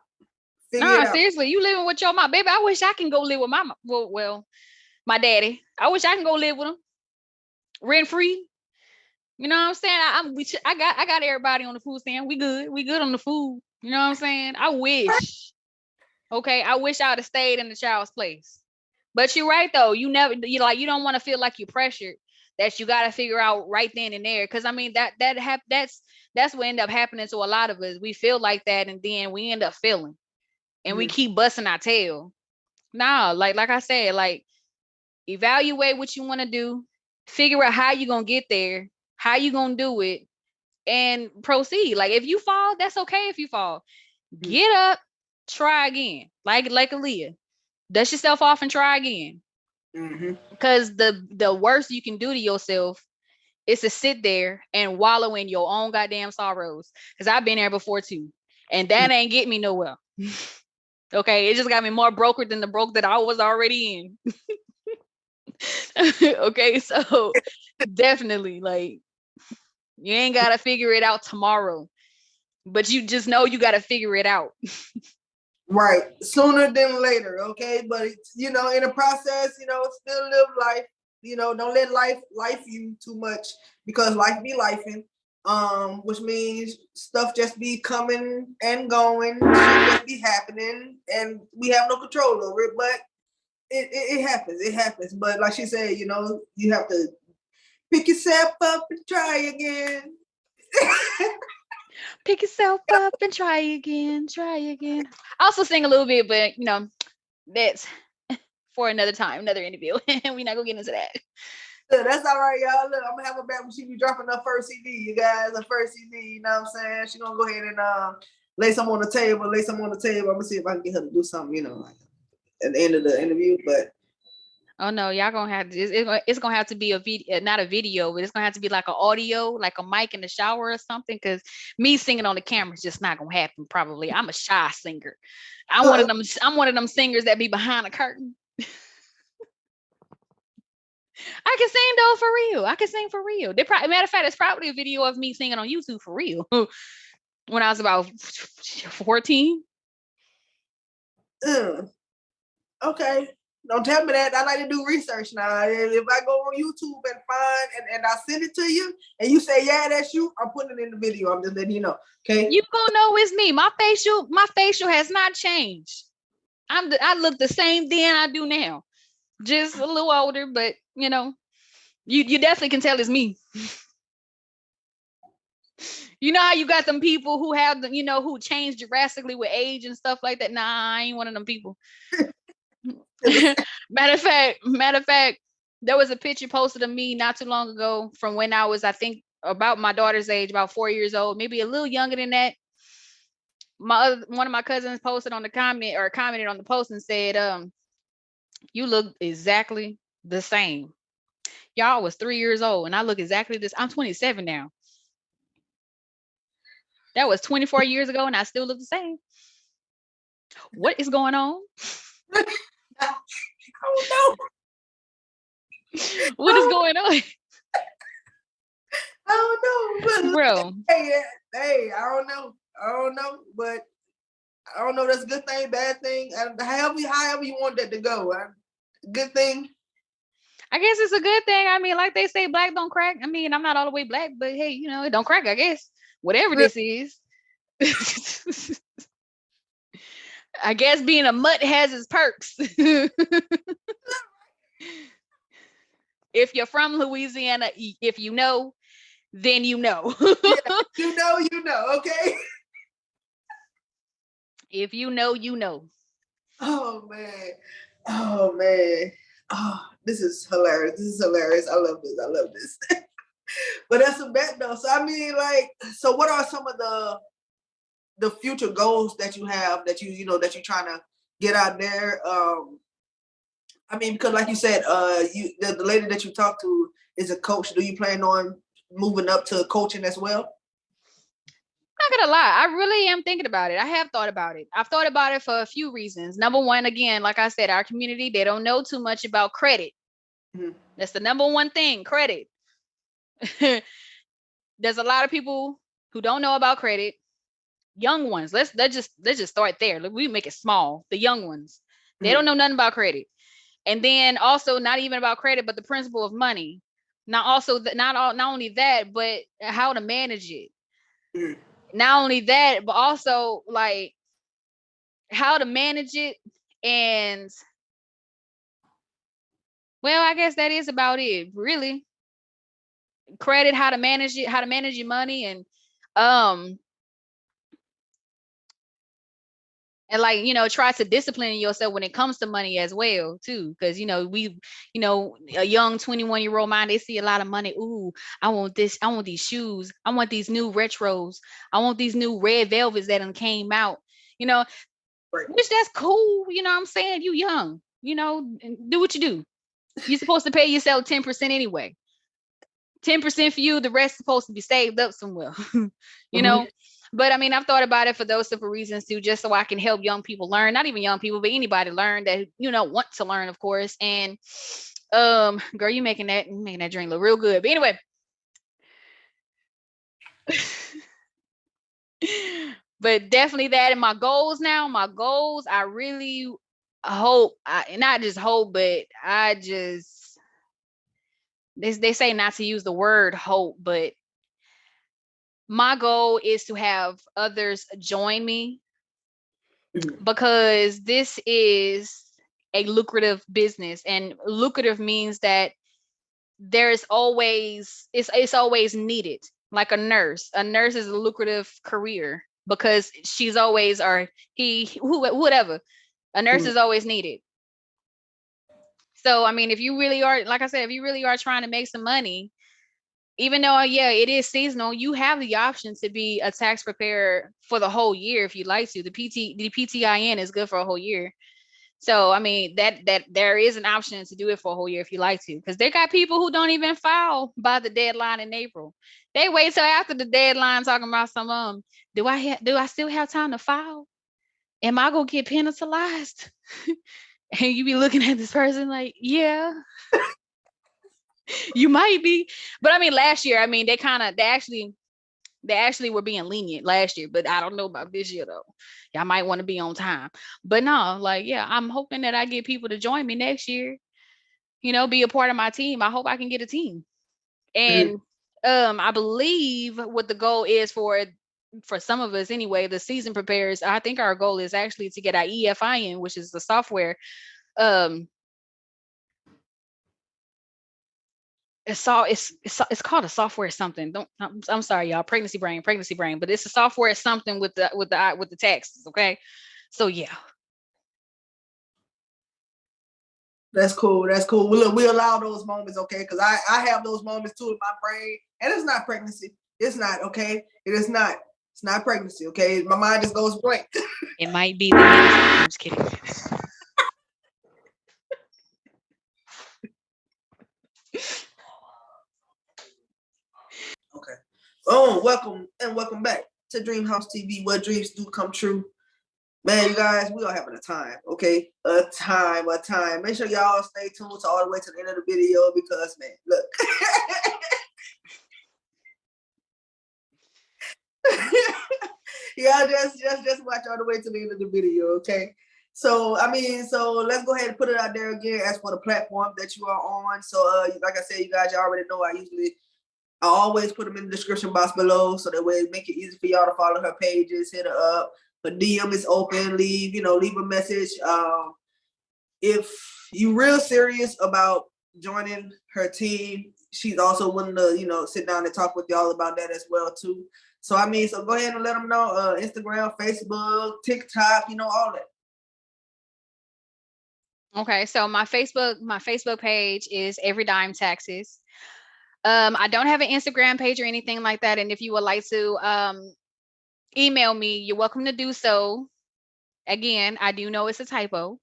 Speaker 2: Nah, seriously, you living with your mom, baby. I wish I can go live with my my daddy. I wish I can go live with him rent free. You know what I'm saying? I got everybody on the food stand. We good. We good on the food. You know what I'm saying? I wish. Okay, I wish I would have stayed in the child's place. But you're right though. You never you like you don't want to feel like you're pressured that you got to figure out right then and there. Because I mean that's what end up happening to a lot of us. We feel like that, and then we end up feeling, and we keep busting our tail. Nah, like I said, like evaluate what you want to do, figure out how you're gonna get there, how you gonna do it, and proceed. Like if you fall, that's okay if you fall. Get up, try again. Like Aaliyah. Dust yourself off and try again. Because the worst you can do to yourself is to sit there and wallow in your own goddamn sorrows. Because I've been there before too. And that ain't get me nowhere. Okay, it just got me more broker than the broke that I was already in. Okay, so definitely like you ain't gotta figure it out tomorrow, but you just know you gotta figure it out.
Speaker 1: Right, sooner than later, okay? But you know, in the process, you know, still live life. You know, don't let life you too much, because life be lifing. Which means stuff just be coming and going, shit just be happening, and we have no control over it. But it happens. It happens. But like she said, you know, you have to pick yourself up and try again.
Speaker 2: Pick yourself up and try again. Try again. I also sing a little bit, but you know, that's for another time, another interview. We're not gonna get into that.
Speaker 1: That's all right, y'all. Look, I'm gonna have her back when she be dropping her first CD, you guys. Her first CD, you know what I'm saying? She gonna go ahead and lay some on the table. I'm gonna see if I can get her to do something, you know, like at the end of the interview. But
Speaker 2: oh no, y'all gonna have to. It's gonna have to be a video, not a video, but it's gonna have to be like an audio, like a mic in the shower or something. Because me singing on the camera is just not gonna happen. Probably, I'm a shy singer. I'm one of them. I'm one of them singers that be behind a curtain. I can sing though for real. I can sing for real. Matter of fact, it's probably a video of me singing on YouTube for real when I was about 14.
Speaker 1: Okay. Don't tell me that. I like to do research now. If I go on YouTube and find and I send it to you and you say, yeah, that's you, I'm putting it in the video. I'm just letting you know. Okay.
Speaker 2: You gonna know it's me. My facial has not changed. I look the same then I do now. Just a little older, but you know, you definitely can tell it's me. You know how you got them people who have the, who change drastically with age and stuff like that. Nah, I ain't one of them people. matter of fact, there was a picture posted of me not too long ago from when I was, I think, about my daughter's age, about 4 years old, maybe a little younger than that. One of my cousins posted on the commented on the post and said, you look exactly the same. Y'all was 3 years old and I look exactly this. I'm 27 now. That was 24 years ago and I still look the same. What is going on?
Speaker 1: I don't know.
Speaker 2: What is going on?
Speaker 1: I don't know.
Speaker 2: Bro.
Speaker 1: Hey, I don't know. But I don't know. That's a good thing, bad thing. However you want that to go. Good thing.
Speaker 2: I guess it's a good thing. I mean, like they say, black don't crack. I mean, I'm not all the way black, but hey, it don't crack, I guess. Whatever this is. I guess being a mutt has its perks. If you're from Louisiana, if you know, then you know.
Speaker 1: Yeah, you know, okay?
Speaker 2: If you know, you know.
Speaker 1: Oh, man. Oh, this is hilarious. I love this. But that's a bet, though. So, I mean, like, so what are some of the future goals that you have that that you're trying to get out there? I mean, because like you said, the lady that you talked to is a coach. Do you plan on moving up to coaching as well?
Speaker 2: Not gonna lie, I really am thinking about it. I have thought about it. I've thought about it for a few reasons. Number one, again, like I said, our community, they don't know too much about credit. Mm-hmm. That's the number one thing, credit. there's a lot of people who don't know about credit. Young ones. Let's just start there. We make it small. The young ones. They don't know nothing about credit. And then also not even about credit, but the principle of money. Not also that not only that, but how to manage it. Not only that, but also like how to manage it. And well, I guess that is about it, really. Credit, how to manage it, how to manage your money, um and like, try to discipline yourself when it comes to money as well too, because a young 21-year-old mind, they see a lot of money. Ooh, I want this, I want these shoes, I want these new retros, I want these new red velvets that came out, you know
Speaker 1: Right.
Speaker 2: which that's cool. I'm saying, you young, do what you do. You're supposed to pay yourself 10% anyway. 10% for you, the rest is supposed to be saved up somewhere. you know but I mean, I've thought about it for those simple reasons too, just so I can help young people learn, not even young people, but anybody learn that want to learn, of course. And girl, you making that drink look real good. But anyway, but definitely that. And my goals now, I really hope, not just hope, but I just, they say not to use the word hope, but my goal is to have others join me, because this is a lucrative business, and lucrative means that there's always, it's always needed. Like a nurse is a lucrative career, because she's always, or whatever, a nurse is always needed. So I mean, if you really are, like I said, if you really are trying to make some money, even though, yeah, it is seasonal, you have the option to be a tax preparer for the whole year if you like to. The PTIN is good for a whole year. So I mean, that there is an option to do it for a whole year if you like to, because they got people who don't even file by the deadline in April. They wait till after the deadline, talking about some, do I still have time to file? Am I gonna get penalized? And you be looking at this person like, yeah, you might be. But I mean, last year, I mean, they actually were being lenient last year, but I don't know about this year though. Y'all might want to be on time. But no, like, yeah, I'm hoping that I get people to join me next year, be a part of my team. I hope I can get a team. And I believe what the goal is for some of us anyway, the season preparers, I think our goal is actually to get our EFIN, which is the software. Um it's called a software something. Don't I'm sorry, y'all. Pregnancy brain. But it's a software something with the taxes. Okay, so yeah.
Speaker 1: That's cool. That's cool. Look, we allow those moments, okay? Because I have those moments too in my brain, and it's not pregnancy. It's not, okay? It is not. It's not pregnancy, okay? My mind just goes blank.
Speaker 2: It might be the ministry. I'm just kidding.
Speaker 1: Okay. Oh, welcome back to Dreamhouse TV, where dreams do come true. Man, you guys, we are having a time, okay? A time. Make sure y'all stay tuned to all the way to the end of the video, because, man, look. Yeah, just watch all the way to the end of the video, okay? So I mean, so let's go ahead and put it out there again as for the platform that you are on. So like I said, you guys, you already know I always put them in the description box below, so that way it make it easy for y'all to follow her pages, hit her up. Her DM is open. Leave a message. If you real serious about joining her team, she's also willing to sit down and talk with y'all about that as well too. So I mean, so go ahead and let them know. Instagram, Facebook, TikTok, all that.
Speaker 2: Okay, so my Facebook page is Everydimetaxes. I don't have an Instagram page or anything like that. And if you would like to email me, you're welcome to do so. Again, I do know it's a typo.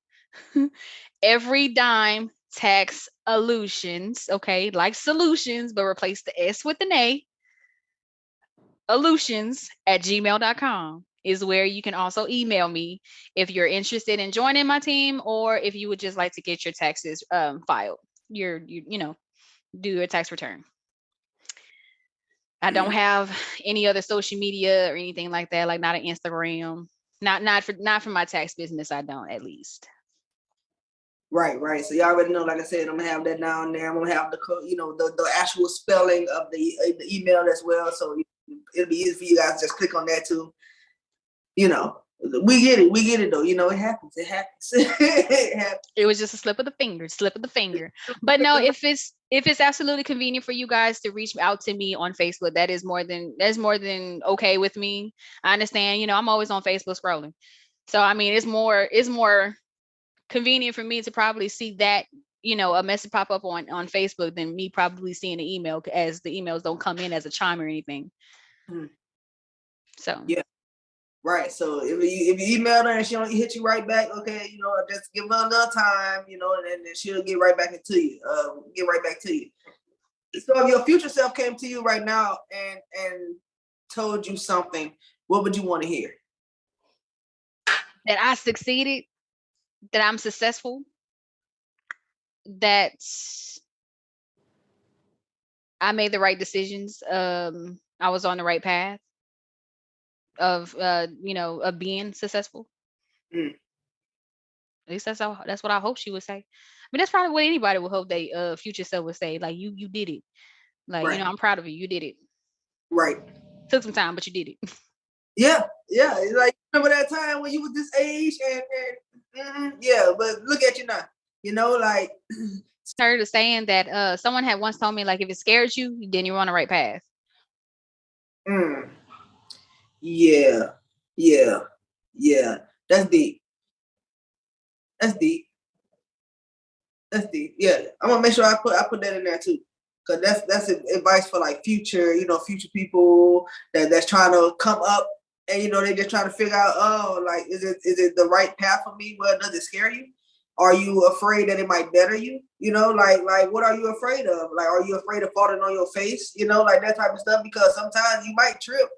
Speaker 2: Everydimetaxaolutions, okay, like solutions, but replace the S with an A. Allusions@gmail.com is where you can also email me if you're interested in joining my team, or if you would just like to get your taxes filed, do your tax return. I don't have any other social media or anything like that, like not an Instagram. Not for my tax business, I don't, at least.
Speaker 1: Right. So you already know, like I said, I'm gonna have that down there. I'm gonna have the the actual spelling of the email as well. So it'll be easy for you guys to just click on that too. We get it though. It happens. It happens. It happens.
Speaker 2: It was just a slip of the finger. But no, if it's absolutely convenient for you guys to reach out to me on Facebook, that's more than okay with me. I understand, I'm always on Facebook scrolling. So I mean, it's more convenient for me to probably see that, a message pop up on Facebook than me probably seeing an email, as the emails don't come in as a chime or anything. So
Speaker 1: yeah. Right. So if you email her and she don't hit you right back, okay, just give her a little time, and then she'll get right back into you. Get right back to you. So if your future self came to you right now and told you something, what would you want to hear?
Speaker 2: that I succeeded, that I'm successful, that I made the right decisions. I was on the right path of of being successful.
Speaker 1: Mm.
Speaker 2: At least that's what I hope she would say. I mean, that's probably what anybody would hope they future self would say. Like, you did it. Like,
Speaker 1: Right.
Speaker 2: I'm proud of you. You did it.
Speaker 1: Right.
Speaker 2: Took some time, but you did it.
Speaker 1: Yeah. It's like, remember that time when you was this age and yeah, but look at you now. Like
Speaker 2: Heard a saying that someone had once told me, like, if it scares you, then you're on the right path.
Speaker 1: Yeah. That's deep. That's deep. Yeah, I'm gonna make sure I put that in there too, because that's advice for like future people that's trying to come up, and they just trying to figure out, oh, like, is it the right path for me? Well, does it scare you? Are you afraid that it might better you? Like what are you afraid of? Like, are you afraid of falling on your face? Like that type of stuff, because sometimes you might trip.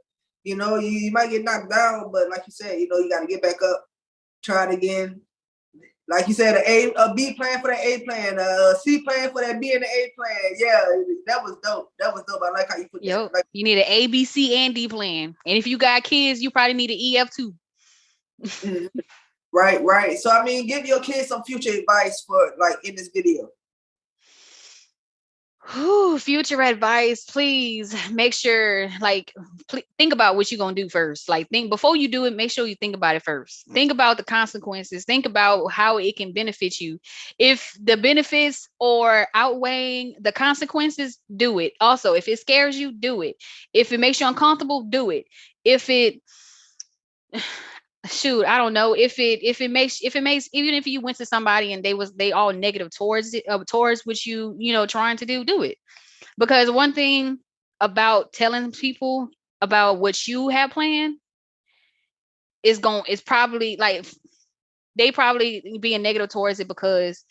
Speaker 1: You might get knocked down, but like you said, you got to get back up, try it again. Like you said, a B plan for the A plan, a C plan for that B and the A plan. Yeah, that was dope. I like how you put that. Like,
Speaker 2: You need an A, B, C, and D plan. And if you got kids, you probably need an EF too.
Speaker 1: Right. So I mean, give your kids some future advice for, like, in this video.
Speaker 2: Future advice, please make sure, like, think about what you're gonna do first. Like, think before you do it, make sure you think about it first. Think about the consequences. Think about how it can benefit you. If the benefits are outweighing the consequences, do it. Also, if it scares you, do it. If it makes you uncomfortable, do it. If it shoot, I don't know, if it makes, even if you went to somebody and they all negative towards it, towards what trying to do it. Because one thing about telling people about what you have planned is probably, like, they probably being negative towards it because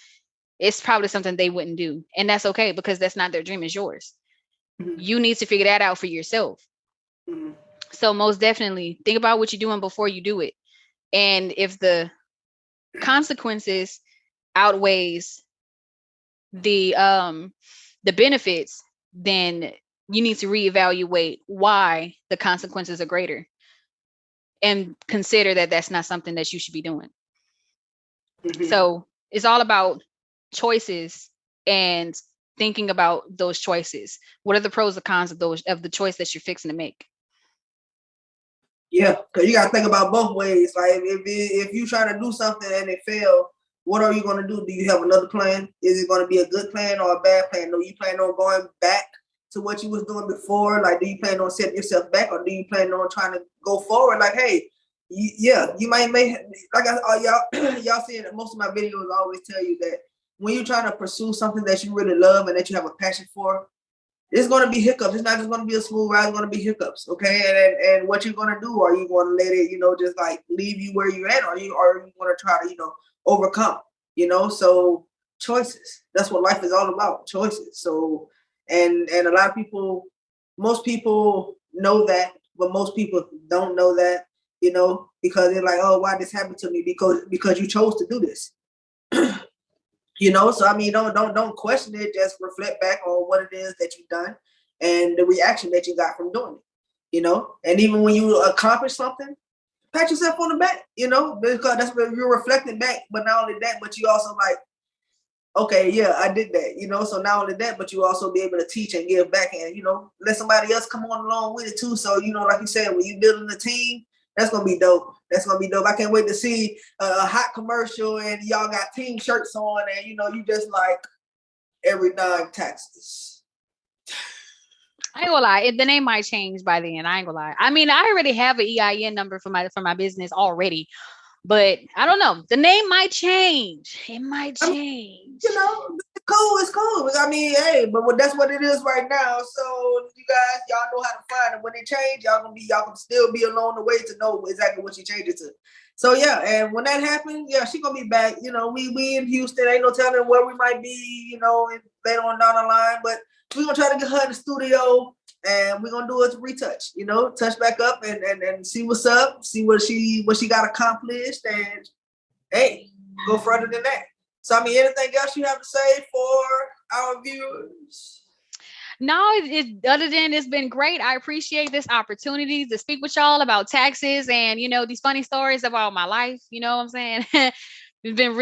Speaker 2: it's probably something they wouldn't do. And that's okay, because that's not their dream, it's yours. You need to figure that out for yourself. So most definitely think about what you're doing before you do it. And if the consequences outweighs the benefits, then you need to reevaluate why the consequences are greater, and consider that that's not something that you should be doing. So it's all about choices and thinking about those choices. What are the pros and cons of the choice that you're fixing to make?
Speaker 1: Yeah, because you got to think about both ways. Like, if you trying to do something and it fail, what are you going to do? Do you have another plan? Is it going to be a good plan or a bad plan? Do you plan on going back to what you was doing before? Like, do you plan on setting yourself back, or do you plan on trying to go forward? Like, hey, you might make, like, y'all see that most of my videos always tell you that when you're trying to pursue something that you really love and that you have a passion for, it's going to be hiccups. It's not just going to be a smooth ride. It's going to be hiccups. Okay. And what you're going to do, are you going to let it, just like leave you where you're at? Or are you going to try to, overcome, so choices. That's what life is all about. Choices. So, and a lot of people, most people know that, but most people don't know that, because they're like, oh, why this happened to me? Because you chose to do this. So I mean, don't question it. Just reflect back on what it is that you've done, and the reaction that you got from doing it, you know? And even when you accomplish something, pat yourself on the back, you know, because that's where you're reflecting back. But not only that, but you also like, okay, yeah, I did that, you know. So not only that, but you also be able to teach and give back, and you know, let somebody else come on along with it too. So you know, like you said, when you building a team, that's gonna be dope. That's gonna be dope. I can't wait to see a hot commercial and y'all got team shirts on, and you know, you just like Everydimetaxaolutions.
Speaker 2: I ain't gonna lie, the name might change by then. I ain't gonna lie. I mean, I already have an EIN number for my business already, but I don't know. The name might change. It might change.
Speaker 1: You know, it's cool. It's cool. I mean, hey, but that's what it is right now. So you guys, y'all know how to find it. When it change, y'all can still be along the way to know exactly what you change it to. So yeah, and when that happens, yeah, she gonna be back. You know, we in Houston, ain't no telling where we might be. You know, later on down the line, but we're gonna try to get her in the studio, and we're gonna do a retouch. You know, touch back up and see what's up, see what she got accomplished, and hey, go further than that. So I mean, anything else you have to say for our viewers?
Speaker 2: No, other than it's been great. I appreciate this opportunity to speak with y'all about taxes and you know these funny stories about my life. You know what I'm saying? It's been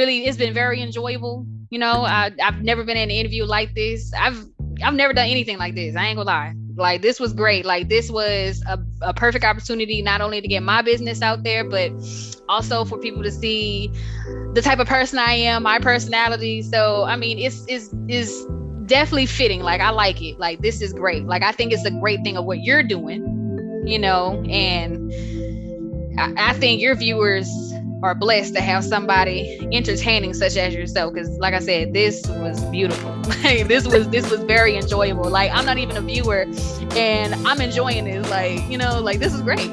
Speaker 2: very enjoyable. You know, I've never been in an interview like this. I've never done anything like this. I ain't gonna lie. Like this was great. Like this was a perfect opportunity not only to get my business out there, but also for people to see the type of person I am, my personality. So I mean, it's definitely fitting. Like I like it. Like this is great. Like I think it's a great thing of what you're doing, you know, and I think your viewers are blessed to have somebody entertaining such as yourself. Because like I said, this was beautiful. Like this was very enjoyable. Like I'm not even a viewer and I'm enjoying this. Like, you know, like this is great.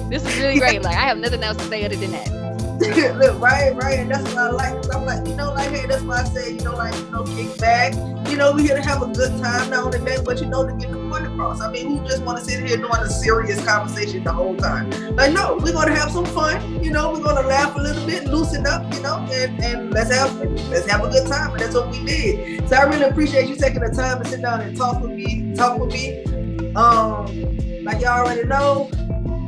Speaker 2: This is really great. Like I have nothing else to say other than that.
Speaker 1: Look, right, and that's what I like. Cause I'm like, you know, like, hey, that's why I say, you know, like, you know, kick back. You know, we're here to have a good time, not only that, but you know, to get the point across. I mean, who just want to sit here doing a serious conversation the whole time? Like, no, we're gonna have some fun. You know, we're gonna laugh a little bit, loosen up, you know, and let's have a good time. And that's what we did. So I really appreciate you taking the time to sit down and talk with me. Like y'all already know,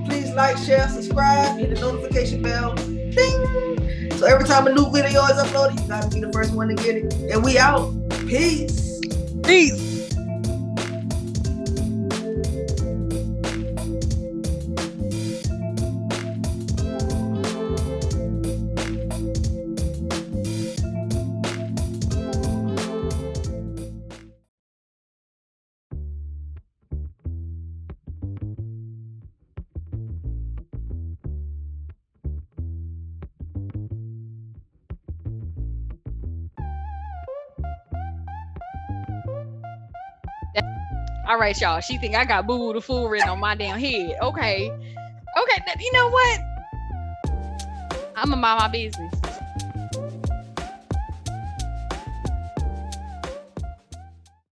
Speaker 1: please like, share, subscribe, hit the notification bell. Ding! So every time a new video is uploaded, you gotta be the first one to get it. And we out. Peace.
Speaker 2: Peace. All right, y'all. She think I got Boo Boo the Fool written on my damn head. Okay. You know what? I'm gonna mind my business.